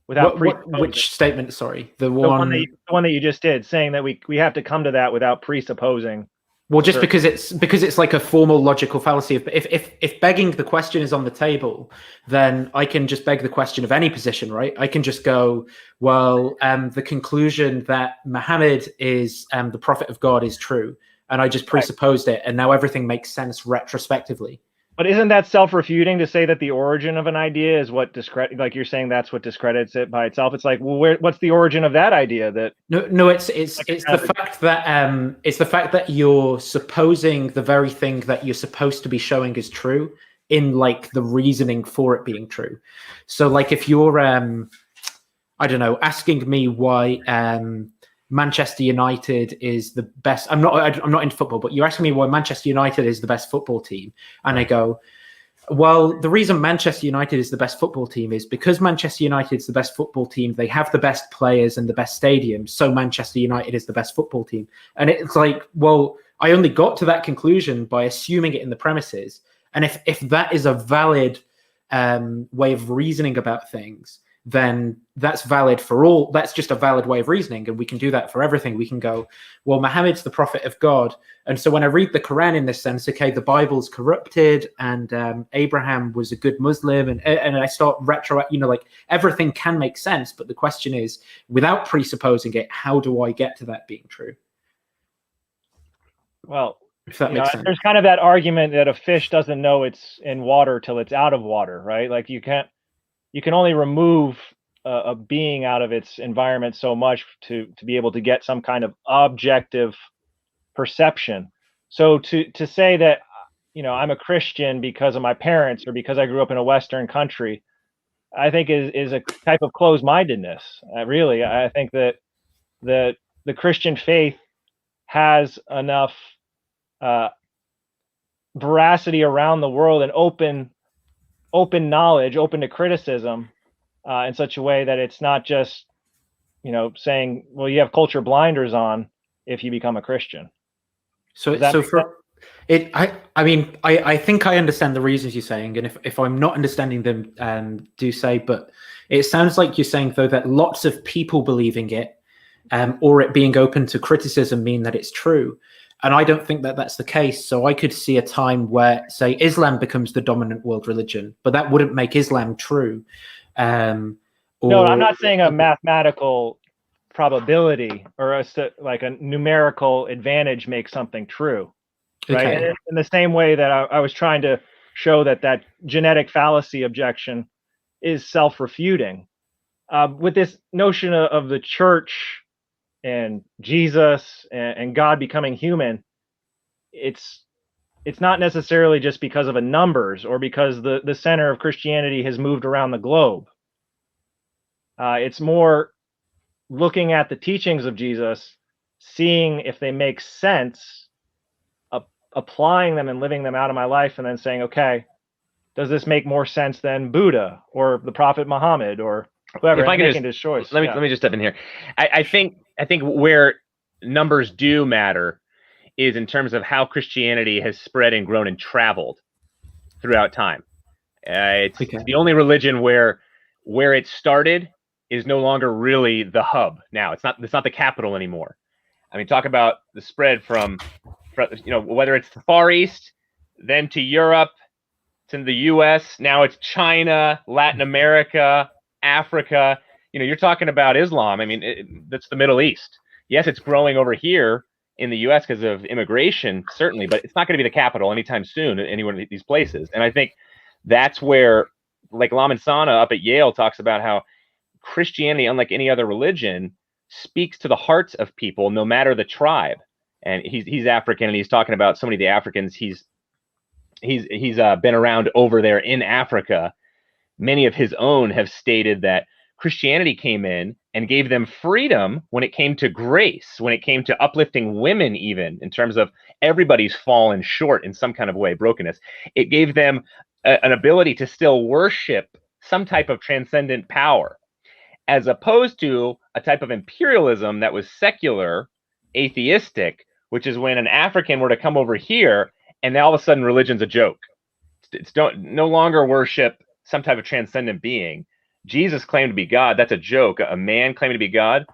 without which statement? Sorry, the one that you just did, saying that we have to come to that without presupposing. Well, just because it's like a formal logical fallacy. If begging the question is on the table, then I can just beg the question of any position, right? I can just go, well, the conclusion that Muhammad is the prophet of God is true, and I just presupposed it, and now everything makes sense retrospectively. But isn't that self-refuting to say that the origin of an idea is what like you're saying that's what discredits it by itself? It's like, well, what's the origin of that idea? That no, it's the fact that you're supposing the very thing that you're supposed to be showing is true in like the reasoning for it being true. So like if you're I don't know, asking me why Manchester United is the best. I'm not into football, but you're asking me why Manchester United is the best football team. And I go, well, the reason Manchester United is the best football team is because Manchester United is the best football team. They have the best players and the best stadiums. So Manchester United is the best football team. And it's like, well, I only got to that conclusion by assuming it in the premises. And if that is a valid way of reasoning about things, then that's valid for all. That's just a valid way of reasoning, and we can do that for everything. We can go, well, Muhammad's the prophet of God, and so when I read the Quran in this sense, okay, the Bible's corrupted, and Abraham was a good Muslim, and I start like everything can make sense, but the question is, without presupposing it, how do I get to that being true? Well, if that makes sense. There's kind of that argument that a fish doesn't know it's in water till it's out of water, right? Like you can only remove a being out of its environment so much to be able to get some kind of objective perception. So to say that, I'm a Christian because of my parents or because I grew up in a Western country, I think is a type of closed-mindedness. Really, I think that the Christian faith has enough veracity around the world and open knowledge, open to criticism, in such a way that it's not just, saying, well, you have culture blinders on if you become a Christian. I think I understand the reasons you're saying, and if I'm not understanding them, do say. But it sounds like you're saying though that lots of people believing it or it being open to criticism mean that it's true. And I don't think that that's the case. So I could see a time where, say, Islam becomes the dominant world religion, but that wouldn't make Islam true. No, I'm not saying a mathematical probability or like a numerical advantage makes something true, right? Okay. And in the same way that I was trying to show that genetic fallacy objection is self-refuting. With this notion of the church and Jesus and God becoming human, it's not necessarily just because of a numbers or because the center of Christianity has moved around the globe. It's more looking at the teachings of Jesus, seeing if they make sense, applying them and living them out of my life, and then saying, okay, does this make more sense than Buddha or the Prophet Muhammad or whoever? If I can making his choice. Let me just step in here. I think where numbers do matter is in terms of how Christianity has spread and grown and traveled throughout time. It's the only religion where it started is no longer really the hub. Now it's not the capital anymore. I mean, talk about the spread from whether it's the Far East, then to Europe, to the U.S. Now it's China, Latin America, Africa. You're talking about Islam. I mean, that's the Middle East. Yes, it's growing over here in the U.S. because of immigration, certainly, but it's not going to be the capital anytime soon in any one of these places. And I think that's where, like Lamin Sana up at Yale talks about how Christianity, unlike any other religion, speaks to the hearts of people, no matter the tribe. And he's African, and he's talking about so many of the Africans he's been around over there in Africa. Many of his own have stated that Christianity came in and gave them freedom when it came to grace, when it came to uplifting women, even in terms of everybody's fallen short in some kind of way, brokenness. It gave them an ability to still worship some type of transcendent power, as opposed to a type of imperialism that was secular, atheistic, which is when an African were to come over here and now all of a sudden religion's a joke. It's no longer worship some type of transcendent being. Jesus claimed to be God. That's a joke. A man claiming to be God.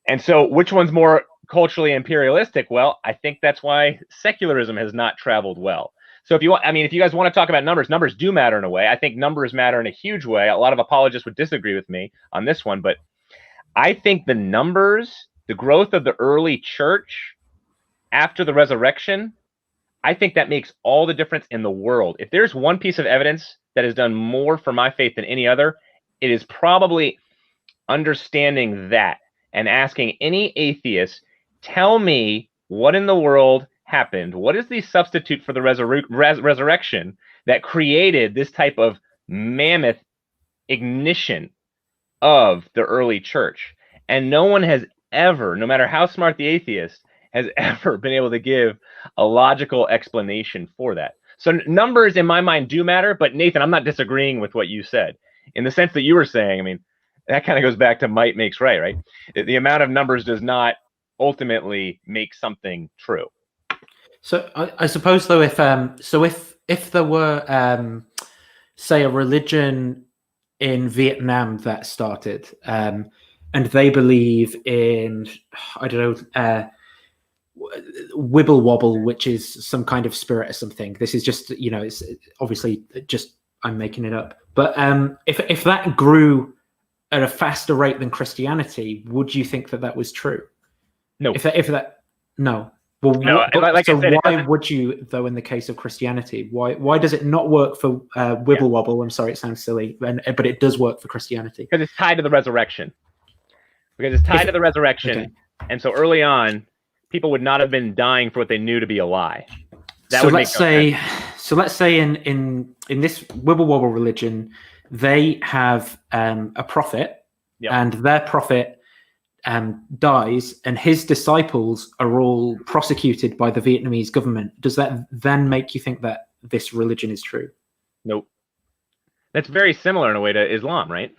And so which one's more culturally imperialistic? Well, I think that's why secularism has not traveled well. So if you guys want to talk about numbers do matter in a way. I think numbers matter in a huge way. A lot of apologists would disagree with me on this one, but I think the numbers, the growth of the early church after the resurrection, I think that makes all the difference in the world. If there's one piece of evidence that has done more for my faith than any other, it is probably understanding that and asking any atheist, tell me what in the world happened. What is the substitute for the resurrection that created this type of mammoth ignition of the early church? And no one has ever, no matter how smart the atheist, has ever been able to give a logical explanation for that. So numbers in my mind do matter, but Nathan, I'm not disagreeing with what you said in the sense that you were saying. I mean, that kind of goes back to might makes right? The amount of numbers does not ultimately make something true. So I suppose though, if there were say a religion in Vietnam that started and they believe in, I don't know, wibble wobble, which is some kind of spirit or something. This is just, it's obviously just, I'm making it up. But if that grew at a faster rate than Christianity, would you think that was true? No. If that no. Well, no, why would you, though, in the case of Christianity? Why does it not work for wibble wobble? I'm sorry, it sounds silly, but it does work for Christianity. Because it's tied to the resurrection. Okay. And so early on, people would not have been dying for what they knew to be a lie. Let's say in this wibble wobble religion, they have a prophet, and their prophet dies, and his disciples are all prosecuted by the Vietnamese government. Does that then make you think that this religion is true? Nope. That's very similar in a way to Islam, right?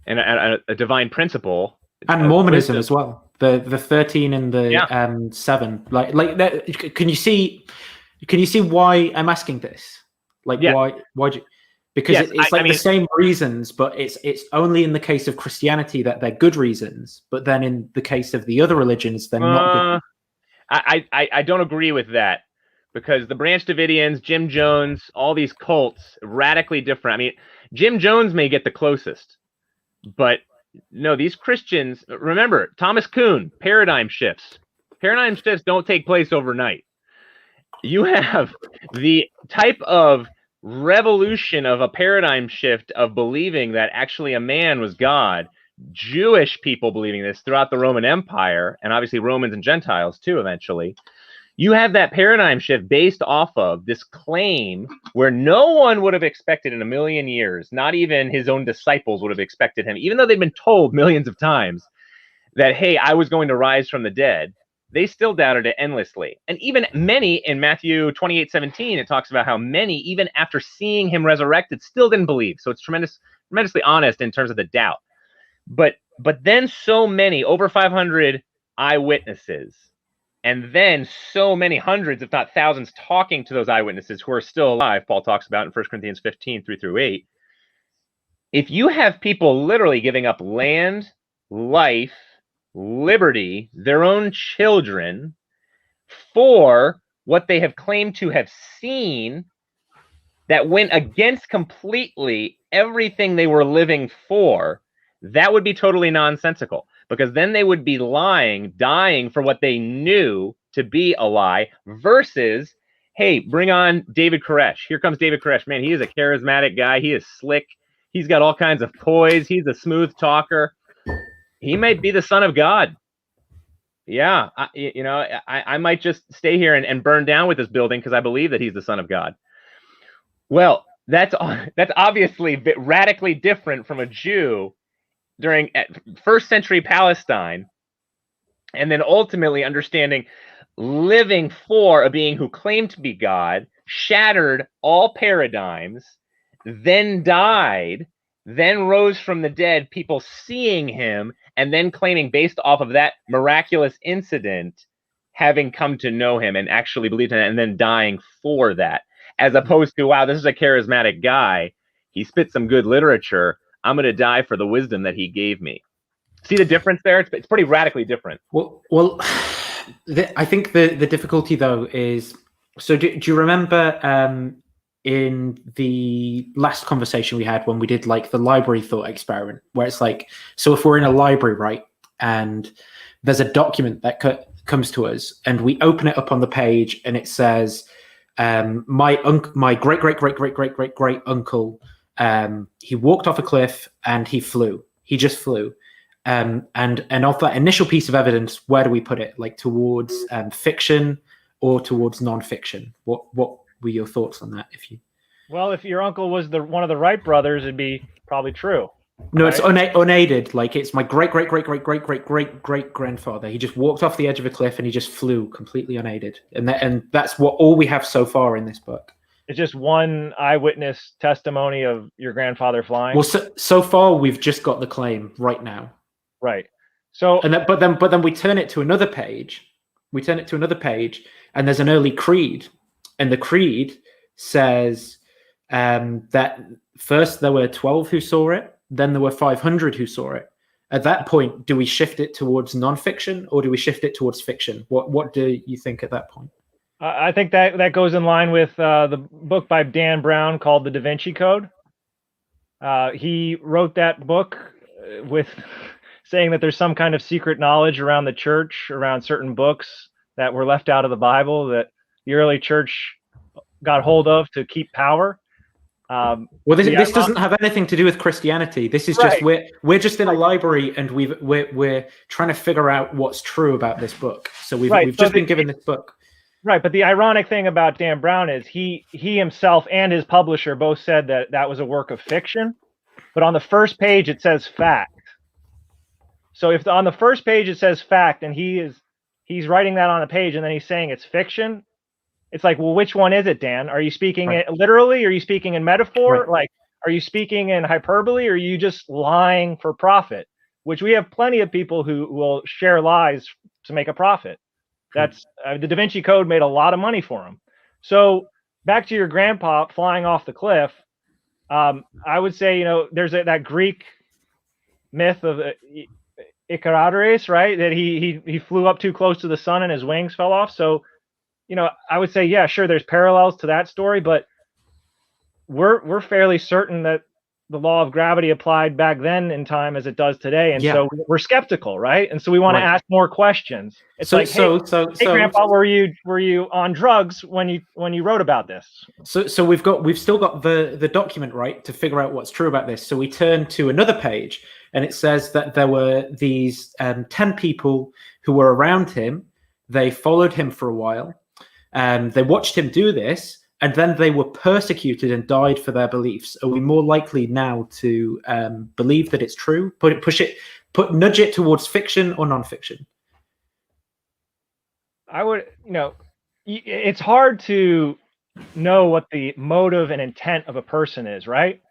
And a divine principle. And Mormonism as well. The 13 and the 7. Like that. Can you see why I'm asking this? Why do you? Because Yes, it's like the same reasons, but it's only in the case of Christianity that they're good reasons. But then in the case of the other religions, they're not good. I don't agree with that, because the Branch Davidians, Jim Jones, all these cults, radically different. I mean, Jim Jones may get the closest, but no, these Christians, remember, Thomas Kuhn, paradigm shifts. Paradigm shifts don't take place overnight. You have the type of revolution of a paradigm shift of believing that actually a man was God, Jewish people believing this throughout the Roman Empire, and obviously Romans and Gentiles too eventually. You have that paradigm shift based off of this claim where no one would have expected in a million years, not even his own disciples would have expected him, even though they'd been told millions of times that, hey, I was going to rise from the dead. They still doubted it endlessly. And even many in Matthew 28:17, it talks about how many, even after seeing him resurrected, still didn't believe. So it's tremendously honest in terms of the doubt. But then so many, over 500 eyewitnesses, and then so many hundreds, if not thousands, talking to those eyewitnesses who are still alive, Paul talks about in 1 Corinthians 15, 3-8. If you have people literally giving up land, life, liberty, their own children, for what they have claimed to have seen that went against completely everything they were living for, that would be totally nonsensical, because then they would be lying, dying for what they knew to be a lie, versus, hey, bring on David Koresh. Here comes David Koresh. Man, he is a charismatic guy. He is slick. He's got all kinds of poise. He's a smooth talker. He might be the son of God. Yeah, I might just stay here and burn down with this building because I believe that he's the son of God. Well, that's obviously radically different from a Jew during first century Palestine, and then ultimately understanding, living for a being who claimed to be God, shattered all paradigms, then died, then rose from the dead, people seeing him, and then claiming based off of that miraculous incident, having come to know him and actually believed in it, and then dying for that, as opposed to, wow, this is a charismatic guy. He spit some good literature. I'm going to die for the wisdom that he gave me. See the difference there? It's pretty radically different. Well, I think the difficulty, though, is, so do you remember in the last conversation we had when we did like the library thought experiment, where it's like, so if we're in a library, right, and there's a document that comes to us and we open it up on the page and it says, my great great great great great great great uncle, he walked off a cliff and he flew. He just flew. And of that initial piece of evidence, where do we put it? Like towards fiction or towards non-fiction? What were your thoughts on that? Well, if your uncle was one of the Wright brothers, it'd be probably true. No, right? It's unaided. Like it's my great great great great great great great great grandfather. He just walked off the edge of a cliff and he just flew completely unaided. And that's all we have so far in this book. It's just one eyewitness testimony of your grandfather flying. Well, so far we've just got the claim right now. Right. So, but then we turn it to another page. And there's an early creed, and the creed says that first there were 12 who saw it, then there were 500 who saw it. At that point, do we shift it towards nonfiction or do we shift it towards fiction? What do you think at that point? I think that goes in line with the book by Dan Brown called The Da Vinci Code. He wrote that book with saying that there's some kind of secret knowledge around the church, around certain books that were left out of the Bible that the early church got hold of to keep power. Well, this doesn't have anything to do with Christianity. This is just we're just in a library and we're trying to figure out what's true about this book. So we've just been given this book. Right, but the ironic thing about Dan Brown is he himself and his publisher both said that was a work of fiction, but on the first page it says fact. So if on the first page it says fact and he's writing that on a page and then he's saying it's fiction, it's like, well, which one is it, Dan? Are you speaking it literally? Are you speaking in metaphor? Right. Like, are you speaking in hyperbole? Or are you just lying for profit? Which we have plenty of people who will share lies to make a profit. That's the Da Vinci Code made a lot of money for him. So back to your grandpa flying off the cliff. I would say, there's that Greek myth of Icarus, right? That he flew up too close to the sun and his wings fell off. So, I would say, yeah, sure, there's parallels to that story, but we're fairly certain that the law of gravity applied back then in time as it does today, and so we're skeptical, right? And so we want to ask more questions. It's hey, Grandpa, were you on drugs when you wrote about this? So we've still got the document, right, to figure out what's true about this. So we turn to another page, and it says that there were these 10 people who were around him. They followed him for a while. They watched him do this. And then they were persecuted and died for their beliefs. Are we more likely now to believe that it's true? Nudge it towards fiction or nonfiction? I would, it's hard to know what the motive and intent of a person is, right?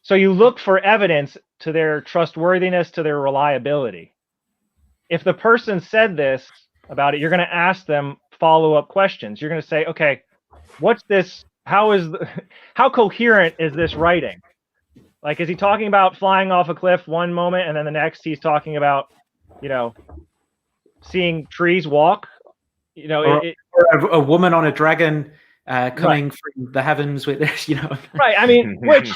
So you look for evidence to their trustworthiness, to their reliability. If the person said this about it, you're going to ask them follow-up questions. You're going to say, okay, what's this? How coherent is this writing? Like, is he talking about flying off a cliff one moment, and then the next he's talking about, seeing trees walk? Or a woman on a dragon coming from the heavens with this, Right. I mean, which,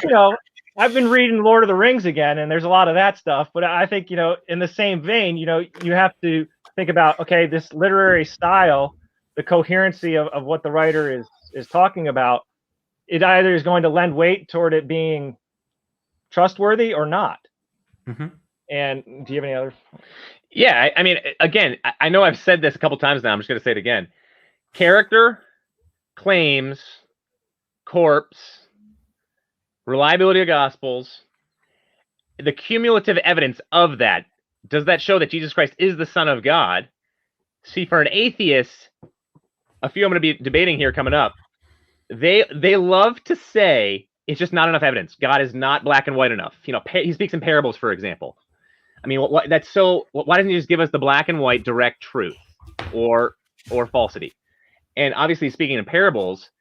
I've been reading Lord of the Rings again, and there's a lot of that stuff. But I think, in the same vein, you have to think about, okay, this literary style, the coherency of what the writer is talking about, it either is going to lend weight toward it being trustworthy or not. Mm-hmm. And do you have any other? Yeah, I mean, again, I know I've said this a couple times now. I'm just going to say it again. Character, claims, corpse, reliability of gospels, the cumulative evidence of that, does that show that Jesus Christ is the Son of God? See, for an atheist, a few I'm going to be debating here coming up, they love to say it's just not enough evidence. God is not black and white enough. He speaks in parables, for example. I mean, why doesn't he just give us the black and white direct truth or falsity? And obviously, speaking in parables,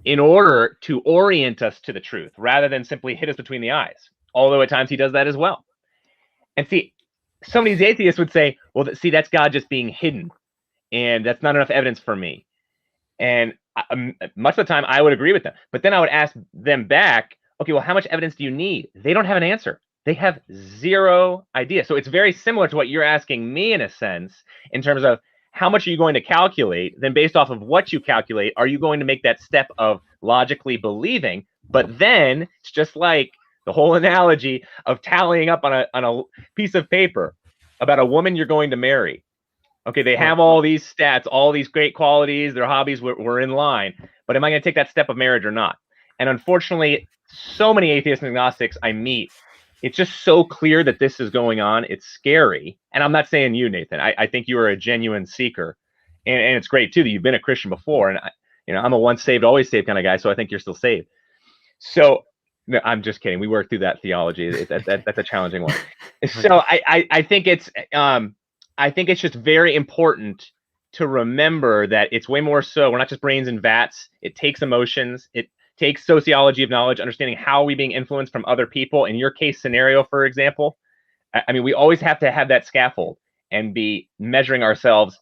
in order to orient us to the truth, rather than simply hit us between the eyes. Although at times he does that as well. And see, some of these atheists would say, well, see, that's God just being hidden, and that's not enough evidence for me. And much of the time, I would agree with them. But then I would ask them back, okay, well, how much evidence do you need? They don't have an answer. They have zero idea. So it's very similar to what you're asking me in a sense, in terms of how much are you going to calculate? Then based off of what you calculate, are you going to make that step of logically believing? But then it's just like the whole analogy of tallying up on a piece of paper about a woman you're going to marry. Okay, they have all these stats, all these great qualities, their hobbies were in line, but am I going to take that step of marriage or not? And unfortunately, so many atheists and agnostics I meet, it's just so clear that this is going on. It's scary. And I'm not saying you, Nathan. I think you are a genuine seeker. And it's great, too, that you've been a Christian before. And, I'm a once saved, always saved kind of guy, so I think you're still saved. So, no, I'm just kidding. We worked through that theology. That's a challenging one. So I think it's just very important to remember that it's way more so. We're not just brains and vats. It takes emotions. It takes sociology of knowledge, understanding how are we being influenced from other people. In your case scenario, for example, I mean, we always have to have that scaffold and be measuring ourselves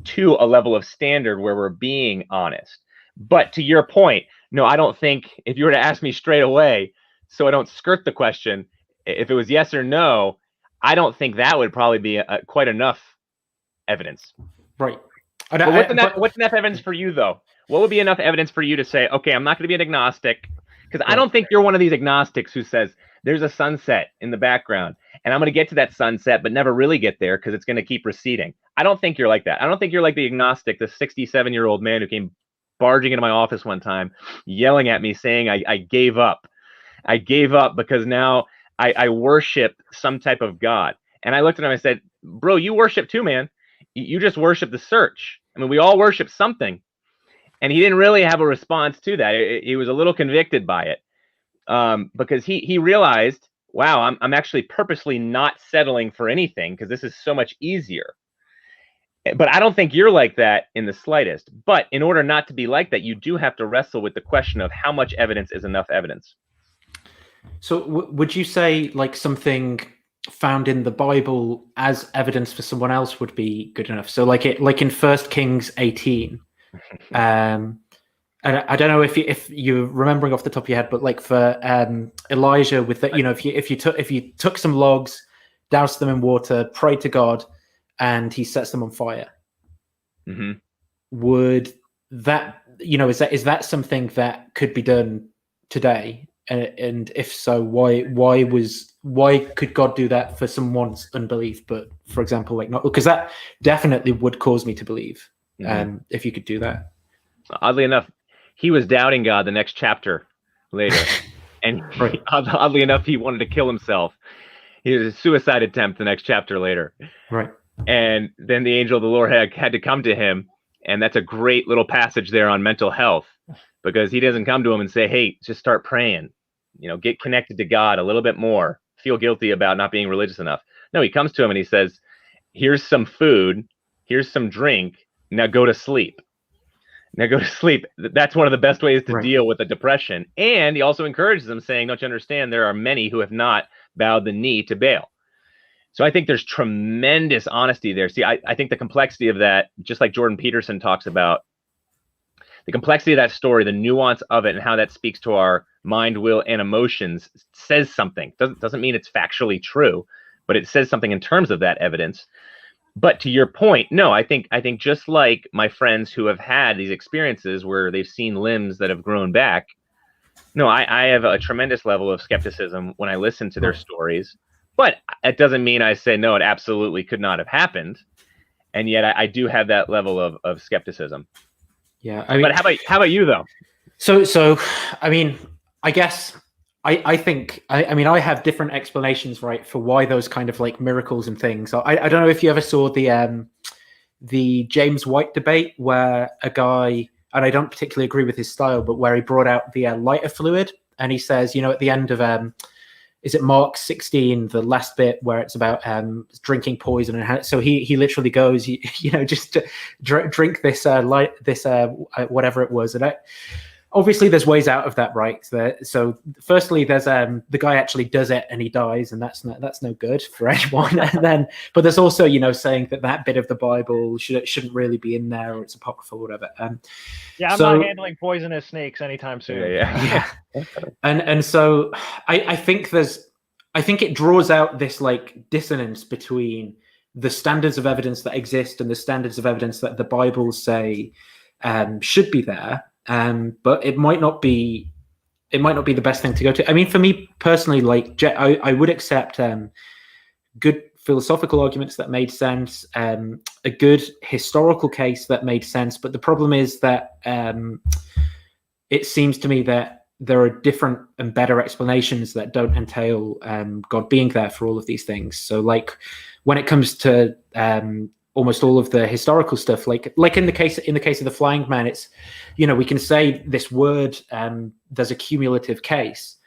to a level of standard where we're being honest. But to your point, no, I don't think if you were to ask me straight away, so I don't skirt the question, if it was yes or no, I don't think that would probably be quite enough evidence. Right. But what's enough evidence for you, though? What would be enough evidence for you to say, okay, I'm not going to be an agnostic? Because I don't think you're one of these agnostics who says, there's a sunset in the background, and I'm going to get to that sunset, but never really get there because it's going to keep receding. I don't think you're like that. I don't think you're like the agnostic, the 67-year-old man who came barging into my office one time, yelling at me, saying, I gave up. I gave up because now I worship some type of God. And I looked at him and I said, bro, you worship too, man. You just worship the search. I mean, we all worship something. And he didn't really have a response to that. He was a little convicted by it because he realized, wow, I'm actually purposely not settling for anything because this is so much easier. But I don't think you're like that in the slightest. But in order not to be like that, you do have to wrestle with the question of how much evidence is enough evidence. So would you say like something found in the Bible as evidence for someone else would be good enough? So like in 1 Kings 18, and I don't know if you're remembering off the top of your head, but like for Elijah with the, if you took some logs, doused them in water, prayed to God, and he sets them on fire, would that, is that something that could be done today? And if so, why could God do that for someone's unbelief, but for example, like not? Because that definitely would cause me to believe, if you could do that. Oddly enough, he was doubting God the next chapter later, and Right. Oddly enough, he wanted to kill himself. He was a suicide attempt the next chapter later. Right. And then the angel of the Lord had to come to him, and that's a great little passage there on mental health, because he doesn't come to him and say, "Hey, just start praying, get connected to God a little bit more. Feel guilty about not being religious enough." No, he comes to him and he says, "Here's some food, here's some drink. Now go to sleep." Now go to sleep. That's one of the best ways to deal with the depression. And he also encourages them, saying, "Don't you understand? There are many who have not bowed the knee to Baal." So I think there's tremendous honesty there. See, I think the complexity of that, just like Jordan Peterson talks about, the complexity of that story, the nuance of it, and how that speaks to our mind, will, and emotions says something. Doesn't mean it's factually true, but it says something in terms of that evidence. But to your point, no, I think just like my friends who have had these experiences where they've seen limbs that have grown back, no, I have a tremendous level of skepticism when I listen to their stories. But it doesn't mean I say, no, it absolutely could not have happened. And yet I do have that level of skepticism. Yeah. But how about you, though? So I mean, I guess I think I have different explanations, right, for why those kind of like miracles and things. I don't know if you ever saw the James White debate, where a guy, and I don't particularly agree with his style, but where he brought out the lighter fluid, and he says, at the end of is it Mark 16, the last bit where it's about drinking poison, and so he literally goes, just to drink this whatever it was, and obviously there's ways out of that, right? So firstly, there's the guy actually does it and he dies, and that's no good for anyone. But there's also saying that bit of the Bible shouldn't really be in there, or it's apocryphal, or whatever. I'm not handling poisonous snakes anytime soon. Yeah. And so I think it draws out this like dissonance between the standards of evidence that exist and the standards of evidence that the Bible say should be there. But it might not be the best thing to go to. I mean, for me personally, like I would accept good philosophical arguments that made sense, a good historical case that made sense. But the problem is that it seems to me that there are different and better explanations that don't entail God being there for all of these things. So like when it comes to almost all of the historical stuff, like in the case of the flying man, it's, we can say this word, there's a cumulative case,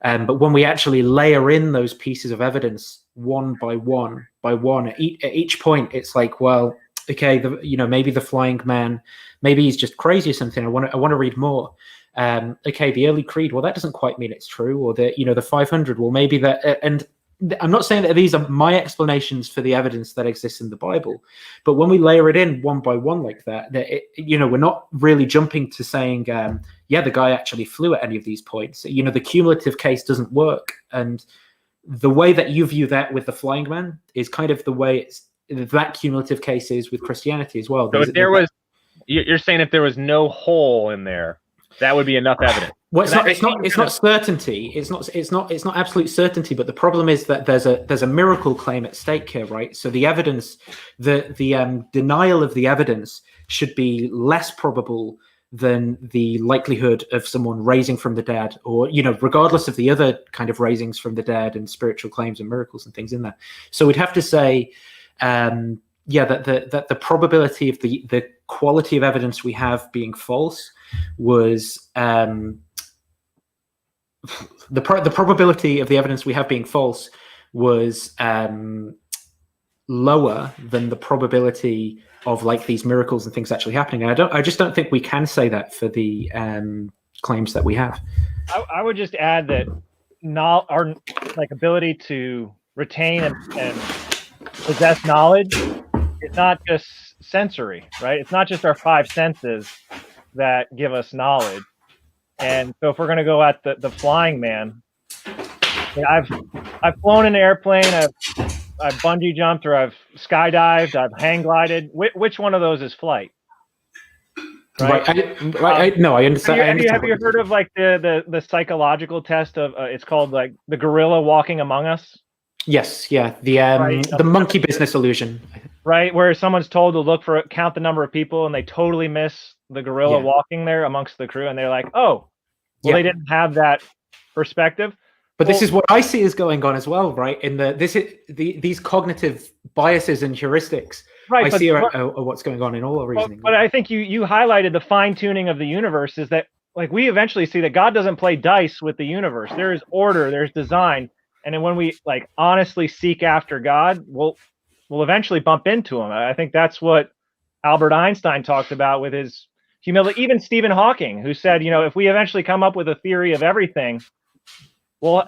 but when we actually layer in those pieces of evidence one by one at each point, it's like, well, okay, maybe the flying man, maybe he's just crazy or something. I want to read more. Okay, the early creed, well, that doesn't quite mean it's true. Or the 500, well, maybe that, and I'm not saying that these are my explanations for the evidence that exists in the Bible, but when we layer it in one by one like that we're not really jumping to saying, the guy actually flew at any of these points. The cumulative case doesn't work. And the way that you view that with the flying man is kind of the way that cumulative case is with Christianity as well. So you're saying if there was no hole in there, that would be enough evidence. Well, it's not certainty. It's not absolute certainty. But the problem is that there's a miracle claim at stake here, right? So the evidence, the denial of the evidence should be less probable than the likelihood of someone raising from the dead, or regardless of the other kind of raisings from the dead and spiritual claims and miracles and things in there. So we'd have to say, that the probability of the quality of evidence we have being false was the probability of the evidence we have being false was lower than the probability of like these miracles and things actually happening. And I just don't think we can say that for the claims that we have. I would just add that our like ability to retain and possess knowledge is not just sensory, right? It's not just our five senses that give us knowledge. And so if we're going to go at the flying man, I've flown in an airplane, I've bungee jumped, or I've skydived, I've hang glided. Which one of those is flight? Right. No, I understand. Have you heard of like the psychological test of it's called like the gorilla walking among us? Yes, yeah, the monkey business illusion. Right, where someone's told to count the number of people, and they totally miss the gorilla walking there amongst the crew, and they're like, "Oh, well, they didn't have that perspective." But this is what I see is going on as well, right? In these cognitive biases and heuristics. Right, I see what's going on in all the reasoning. But I think you highlighted the fine tuning of the universe is that like we eventually see that God doesn't play dice with the universe. There is order, there's design, and then when we like honestly seek after God, we'll eventually bump into him. I think that's what Albert Einstein talked about with his humility. Even Stephen Hawking, who said, if we eventually come up with a theory of everything, we'll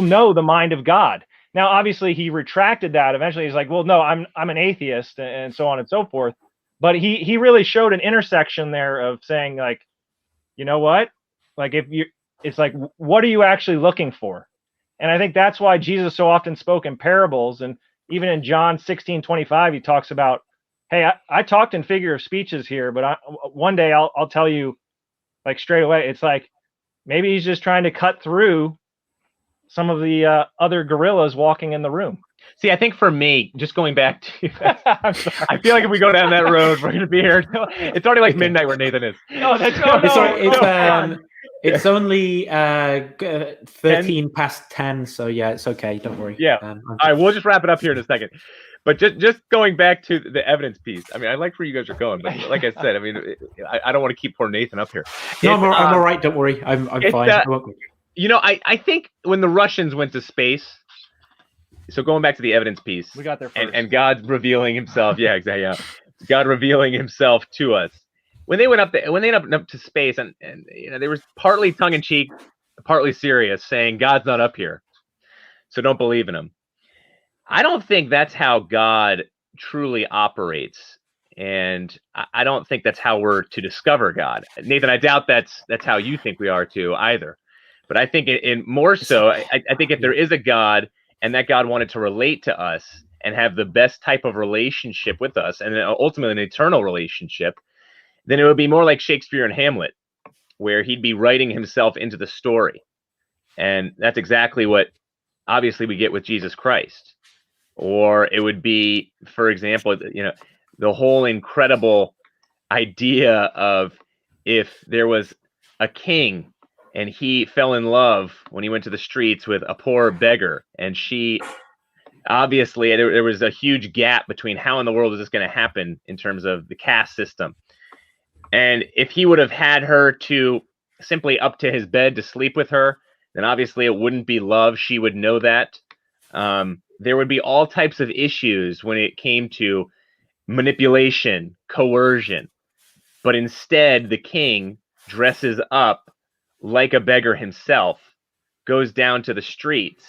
know the mind of God. Now, obviously, he retracted that. Eventually, he's like, well, no, I'm an atheist, and so on and so forth. But he really showed an intersection there of saying, like, you know what? Like, it's like, what are you actually looking for? And I think that's why Jesus so often spoke in parables. And even in John 16:25, he talks about, hey, I talked in figure of speeches here, but one day I'll tell you, like, straight away. It's like, maybe he's just trying to cut through some of the other gorillas walking in the room. See, I think for me, just going back to, I feel like if we go down that road, we're going to be here. It's already like midnight where Nathan is. It's only 13 past 10, so yeah, it's okay. Don't worry. Yeah. All right, we'll just wrap it up here in a second. But just going back to the evidence piece, I mean, I like where you guys are going, but like I said, I mean, I don't want to keep poor Nathan up here. No, I'm all right. Don't worry. I'm fine. I think when the Russians went to space, so going back to the evidence piece, we got there first. And God's revealing himself. Yeah, exactly. Yeah. God revealing himself to us. When they went up to space, and they were partly tongue in cheek, partly serious, saying God's not up here, so don't believe in him. I don't think that's how God truly operates, and I don't think that's how we're to discover God. Nathan, I doubt that's how you think we are too either. But I think in more so, I think if there is a God and that God wanted to relate to us and have the best type of relationship with us, and ultimately an eternal relationship, then it would be more like Shakespeare and Hamlet, where he'd be writing himself into the story. And that's exactly what obviously we get with Jesus Christ. Or it would be, for example, the whole incredible idea of if there was a king and he fell in love when he went to the streets with a poor beggar, and she, obviously, there was a huge gap between how in the world is this going to happen in terms of the caste system. And if he would have had her to simply up to his bed to sleep with her, then obviously it wouldn't be love. She would know that. There would be all types of issues when it came to manipulation, coercion. But instead, the king dresses up like a beggar himself, goes down to the streets,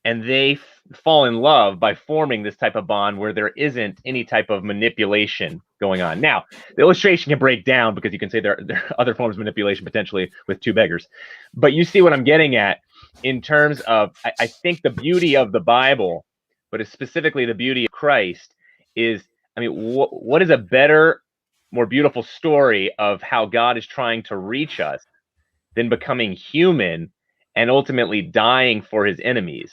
and they fall in love by forming this type of bond where there isn't any type of manipulation going on. Now, the illustration can break down because you can say there are other forms of manipulation potentially with two beggars. But you see what I'm getting at in terms of, I think the beauty of the Bible, but specifically the beauty of Christ is, I mean, what is a better, more beautiful story of how God is trying to reach us than becoming human and ultimately dying for his enemies?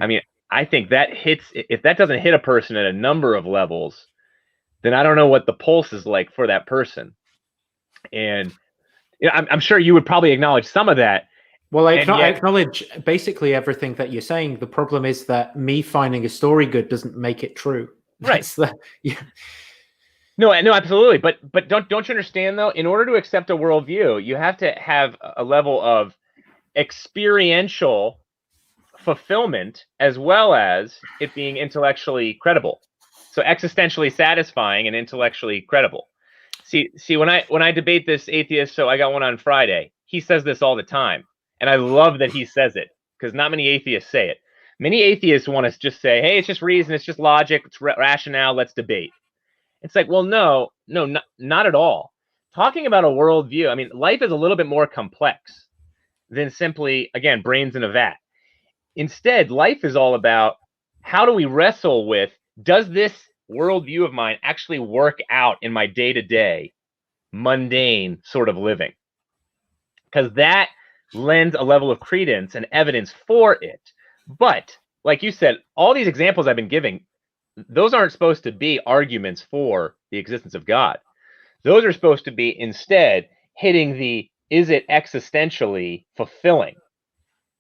I mean, I think that hits, if that doesn't hit a person at a number of levels, then I don't know what the pulse is like for that person. And I'm sure you would probably acknowledge some of that. Well, I acknowledge basically everything that you're saying. The problem is that me finding a story good doesn't make it true. Right. No, absolutely. But don't you understand, though? In order to accept a worldview, you have to have a level of experiential fulfillment as well as it being intellectually credible. So existentially satisfying and intellectually credible. See, when I debate this atheist, so I got one on Friday, he says this all the time. And I love that he says it, because not many atheists say it. Many atheists want to just say, hey, it's just reason, it's just logic, it's rationale, let's debate. It's like, well, no, not at all. Talking about a worldview, I mean, life is a little bit more complex than simply, again, brains in a vat. Instead, life is all about how do we wrestle with, does this worldview of mine actually work out in my day-to-day, mundane sort of living? Because that lends a level of credence and evidence for it. But, like you said, all these examples I've been giving, those aren't supposed to be arguments for the existence of God. Those are supposed to be, instead, hitting the, is it existentially fulfilling?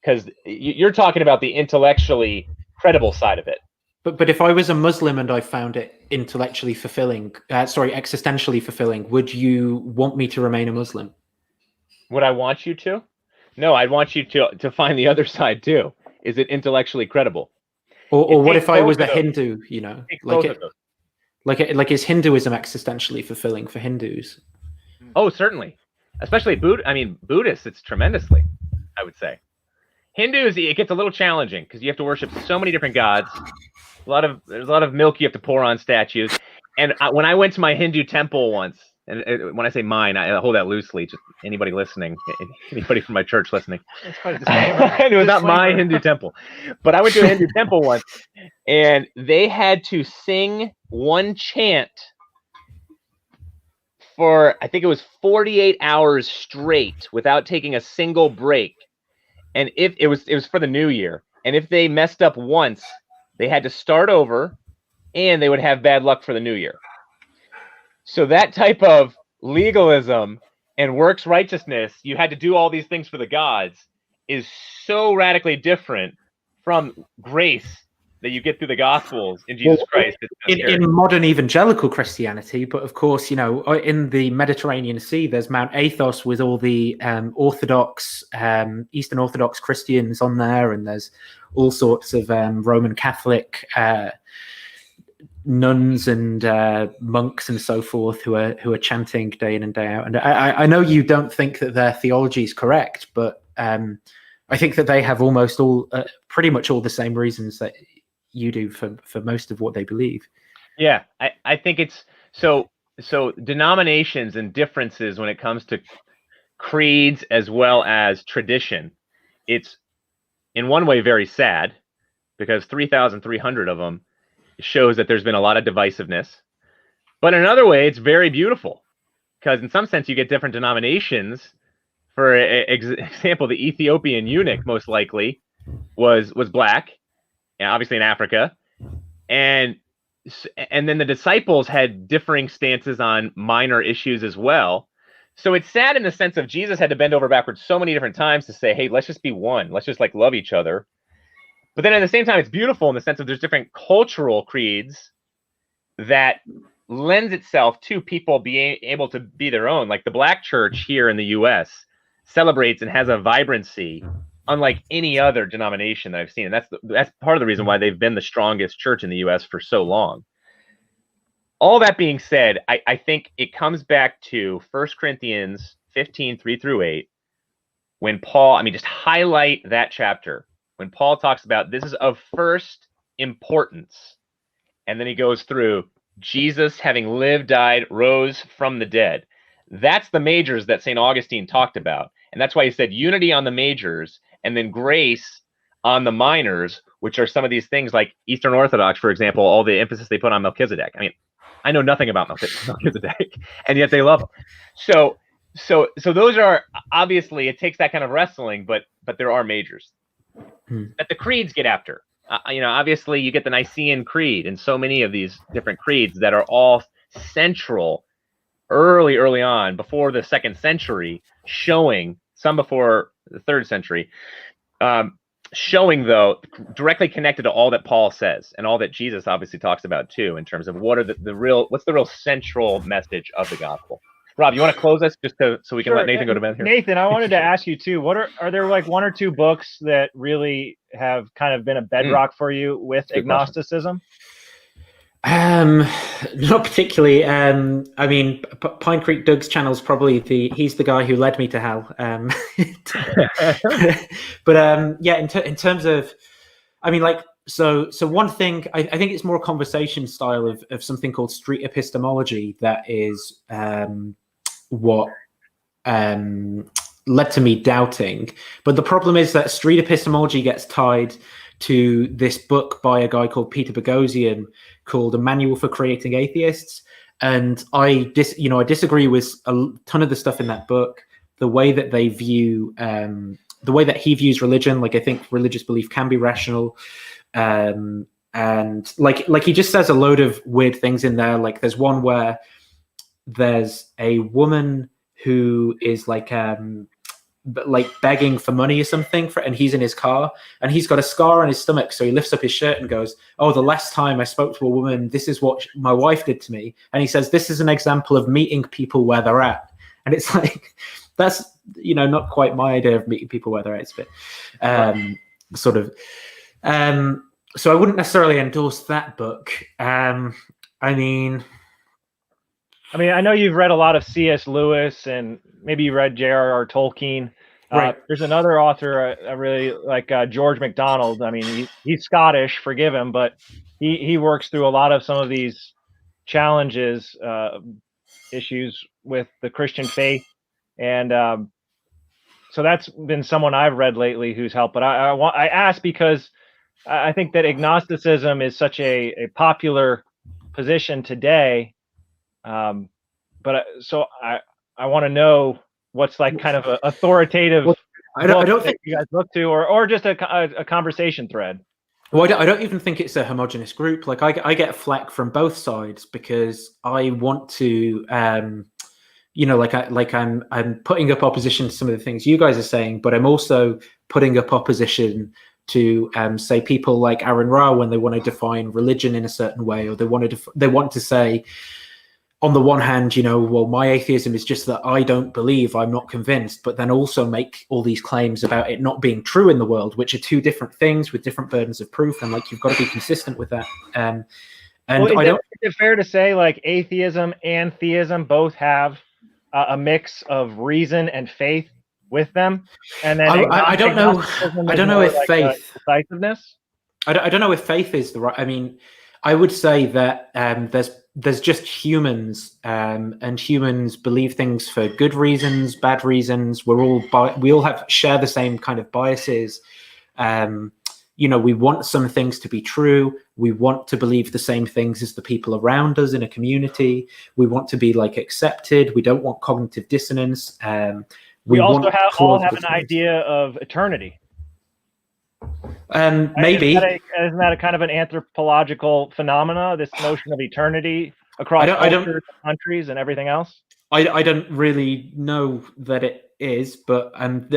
Because you're talking about the intellectually credible side of it. But if I was a Muslim and I found it intellectually fulfilling, existentially fulfilling, would you want me to remain a Muslim? Would I want you to? No, I'd want you to find the other side too. Is it intellectually credible? Or what if I was a Hindu? You know, like is Hinduism existentially fulfilling for Hindus? Oh, certainly, especially Buddhists. It's tremendously, I would say. Hindus, it gets a little challenging because you have to worship so many different gods. There's a lot of milk you have to pour on statues. And when I went to my Hindu temple once, and when I say mine, I hold that loosely. Just anybody listening, anybody from my church listening. It was not my Hindu temple, but I went to a Hindu temple once, and they had to sing one chant for, I think it was 48 hours straight without taking a single break. And if it was for the new year, and if they messed up once, they had to start over, and they would have bad luck for the new year. So that type of legalism and works righteousness, you had to do all these things for the gods, is so radically different from grace that you get through the Gospels in Jesus Christ. In modern evangelical Christianity, but of course, you know, in the Mediterranean Sea, there's Mount Athos with all the Orthodox, Eastern Orthodox Christians on there, and there's all sorts of Roman Catholic nuns and monks and so forth who are chanting day in and day out. And I know you don't think that their theology is correct, but I think that they have almost all, pretty much all the same reasons that you do for most of what they believe. Yeah, I think it's so denominations and differences when it comes to creeds as well as tradition. It's in one way very sad, because 3,300 of them shows that there's been a lot of divisiveness. But in another way, it's very beautiful, because in some sense you get different denominations. For example, the Ethiopian eunuch most likely was black, obviously in Africa, and then the disciples had differing stances on minor issues as well. So it's sad in the sense of Jesus had to bend over backwards so many different times to say, hey, let's just be one. Let's just like love each other. But then at the same time, it's beautiful in the sense of there's different cultural creeds that lends itself to people being able to be their own. Like the Black church here in the US celebrates and has a vibrancy unlike any other denomination that I've seen. And that's part of the reason why they've been the strongest church in the US for so long. All that being said, I think it comes back to 1 Corinthians 15, 3-8, when Paul, just highlight that chapter. When Paul talks about this is of first importance, and then he goes through Jesus having lived, died, rose from the dead. That's the majors that St. Augustine talked about. And that's why he said unity on the majors and then grace on the minors, which are some of these things like Eastern Orthodox, for example, all the emphasis they put on Melchizedek. I know nothing about Melchizedek, and yet they love him. So those are, obviously, it takes that kind of wrestling, but there are majors that the creeds get after. Obviously you get the Nicene Creed and so many of these different creeds that are all central early on, before the 2nd century, showing, some before the 3rd century, showing, though, directly connected to all that Paul says and all that Jesus obviously talks about too, in terms of what are what's the real central message of the gospel. Rob, you want to close us just so we can let Nathan go to bed here? Nathan, I wanted to ask you too, are there like 1 or 2 books that really have kind of been a bedrock for you with agnosticism? Not particularly. I mean, Pine Creek Doug's channel is probably he's the guy who led me to hell. But yeah, in terms of, I mean, like, so one thing, I think it's more a conversation style of something called street epistemology that is what led to me doubting. But the problem is that street epistemology gets tied to this book by a guy called Peter Boghossian called A Manual for Creating Atheists. And I disagree with a ton of the stuff in that book, the way that they view, the way that he views religion. Like, I think religious belief can be rational. And like he just says a load of weird things in there. Like, there's one where there's a woman who is like begging for money or something, and he's in his car and he's got a scar on his stomach, so he lifts up his shirt and goes, "Oh, the last time I spoke to a woman, this is what my wife did to me." And he says, "This is an example of meeting people where they're at." And it's like, that's, not quite my idea of meeting people where they're at. It's a bit sort of so I wouldn't necessarily endorse that book. I mean, I know you've read a lot of C.S. Lewis, and maybe you read J.R.R. Tolkien. Right. There's another author I really like, George MacDonald. I mean, he's Scottish, forgive him, but he works through a lot of some of these challenges, issues with the Christian faith. And so that's been someone I've read lately who's helped. But I ask because I think that agnosticism is such a popular position today. So I want to know what's like kind of an authoritative I don't think you guys look to, or just a conversation thread. Well, I don't even think it's a homogenous group. Like, I get flack from both sides because I want to, I'm putting up opposition to some of the things you guys are saying, but I'm also putting up opposition to say people like Aaron Ra when they want to define religion in a certain way, or they want to say, on the one hand, well, my atheism is just that I don't believe, I'm not convinced, but then also make all these claims about it not being true in the world, which are two different things with different burdens of proof. And like, you've got to be consistent with that. Is it fair to say like atheism and theism both have a mix of reason and faith with them? And then I don't know. I don't know if like faith, decisiveness. I don't know if faith is the right. I mean, I would say that there's just humans, and humans believe things for good reasons, bad reasons. We all share the same kind of biases. We want some things to be true. We want to believe the same things as the people around us in a community. We want to be like accepted. We don't want cognitive We dissonance. also all have an idea of eternity. Maybe isn't that a kind of an anthropological phenomena? This notion of eternity across cultures, countries, and everything else. I don't really know that it is, but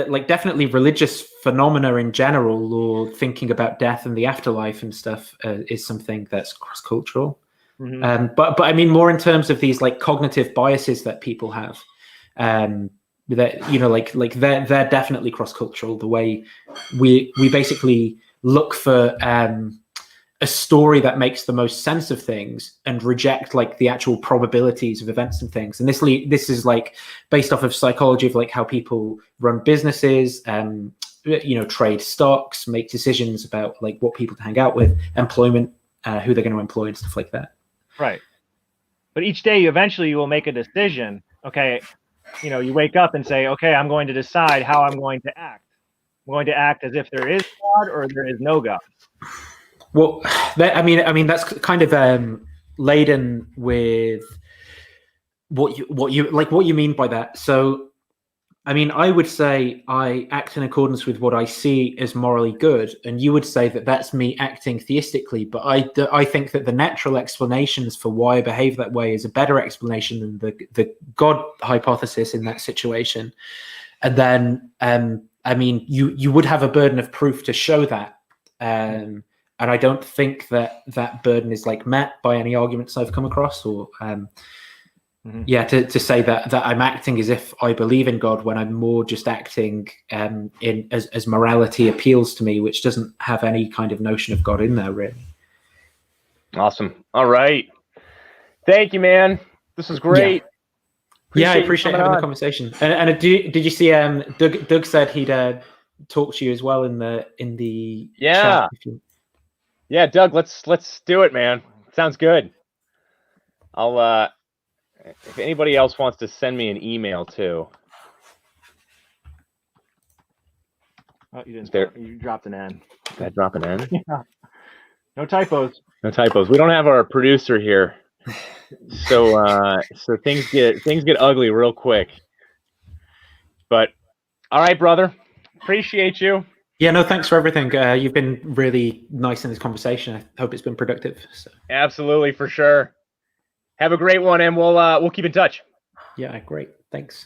like definitely religious phenomena in general, or thinking about death and the afterlife and stuff, is something that's cross-cultural. Mm-hmm. But I mean more in terms of these like cognitive biases that people have. That they're definitely cross-cultural. The way we basically look for a story that makes the most sense of things and reject like the actual probabilities of events and things. And this is like based off of psychology of like how people run businesses, trade stocks, make decisions about like what people to hang out with, employment, who they're going to employ and stuff like that. Right. But each day you will make a decision. Okay. You wake up and say, okay, I'm going to decide how I'm going to act. I'm going to act as if there is God or there is no God. Well, I mean, that's kind of laden with what you mean by that. So, I mean, I would say I act in accordance with what I see as morally good, and you would say that that's me acting theistically. But I think that the natural explanations for why I behave that way is a better explanation than the God hypothesis in that situation. And then, I mean, you would have a burden of proof to show that. And I don't think that burden is like met by any arguments I've come across, or to say that I'm acting as if I believe in God when I'm more just acting in as morality appeals to me, which doesn't have any kind of notion of God in there, really. Awesome. All right. Thank you, man. This was great. Yeah, I appreciate having the conversation. And did you see? Doug said he'd talk to you as well in the chat. Yeah, Doug, let's do it, man. Sounds good. I'll if anybody else wants to send me an email too. Oh, you didn't. You dropped an N. Did I drop an N? Yeah. No typos. No typos. We don't have our producer here, so things get ugly real quick. But all right, brother. Appreciate you. Yeah, no, thanks for everything. You've been really nice in this conversation. I hope it's been productive. So. Absolutely, for sure. Have a great one, and we'll keep in touch. Yeah, great. Thanks.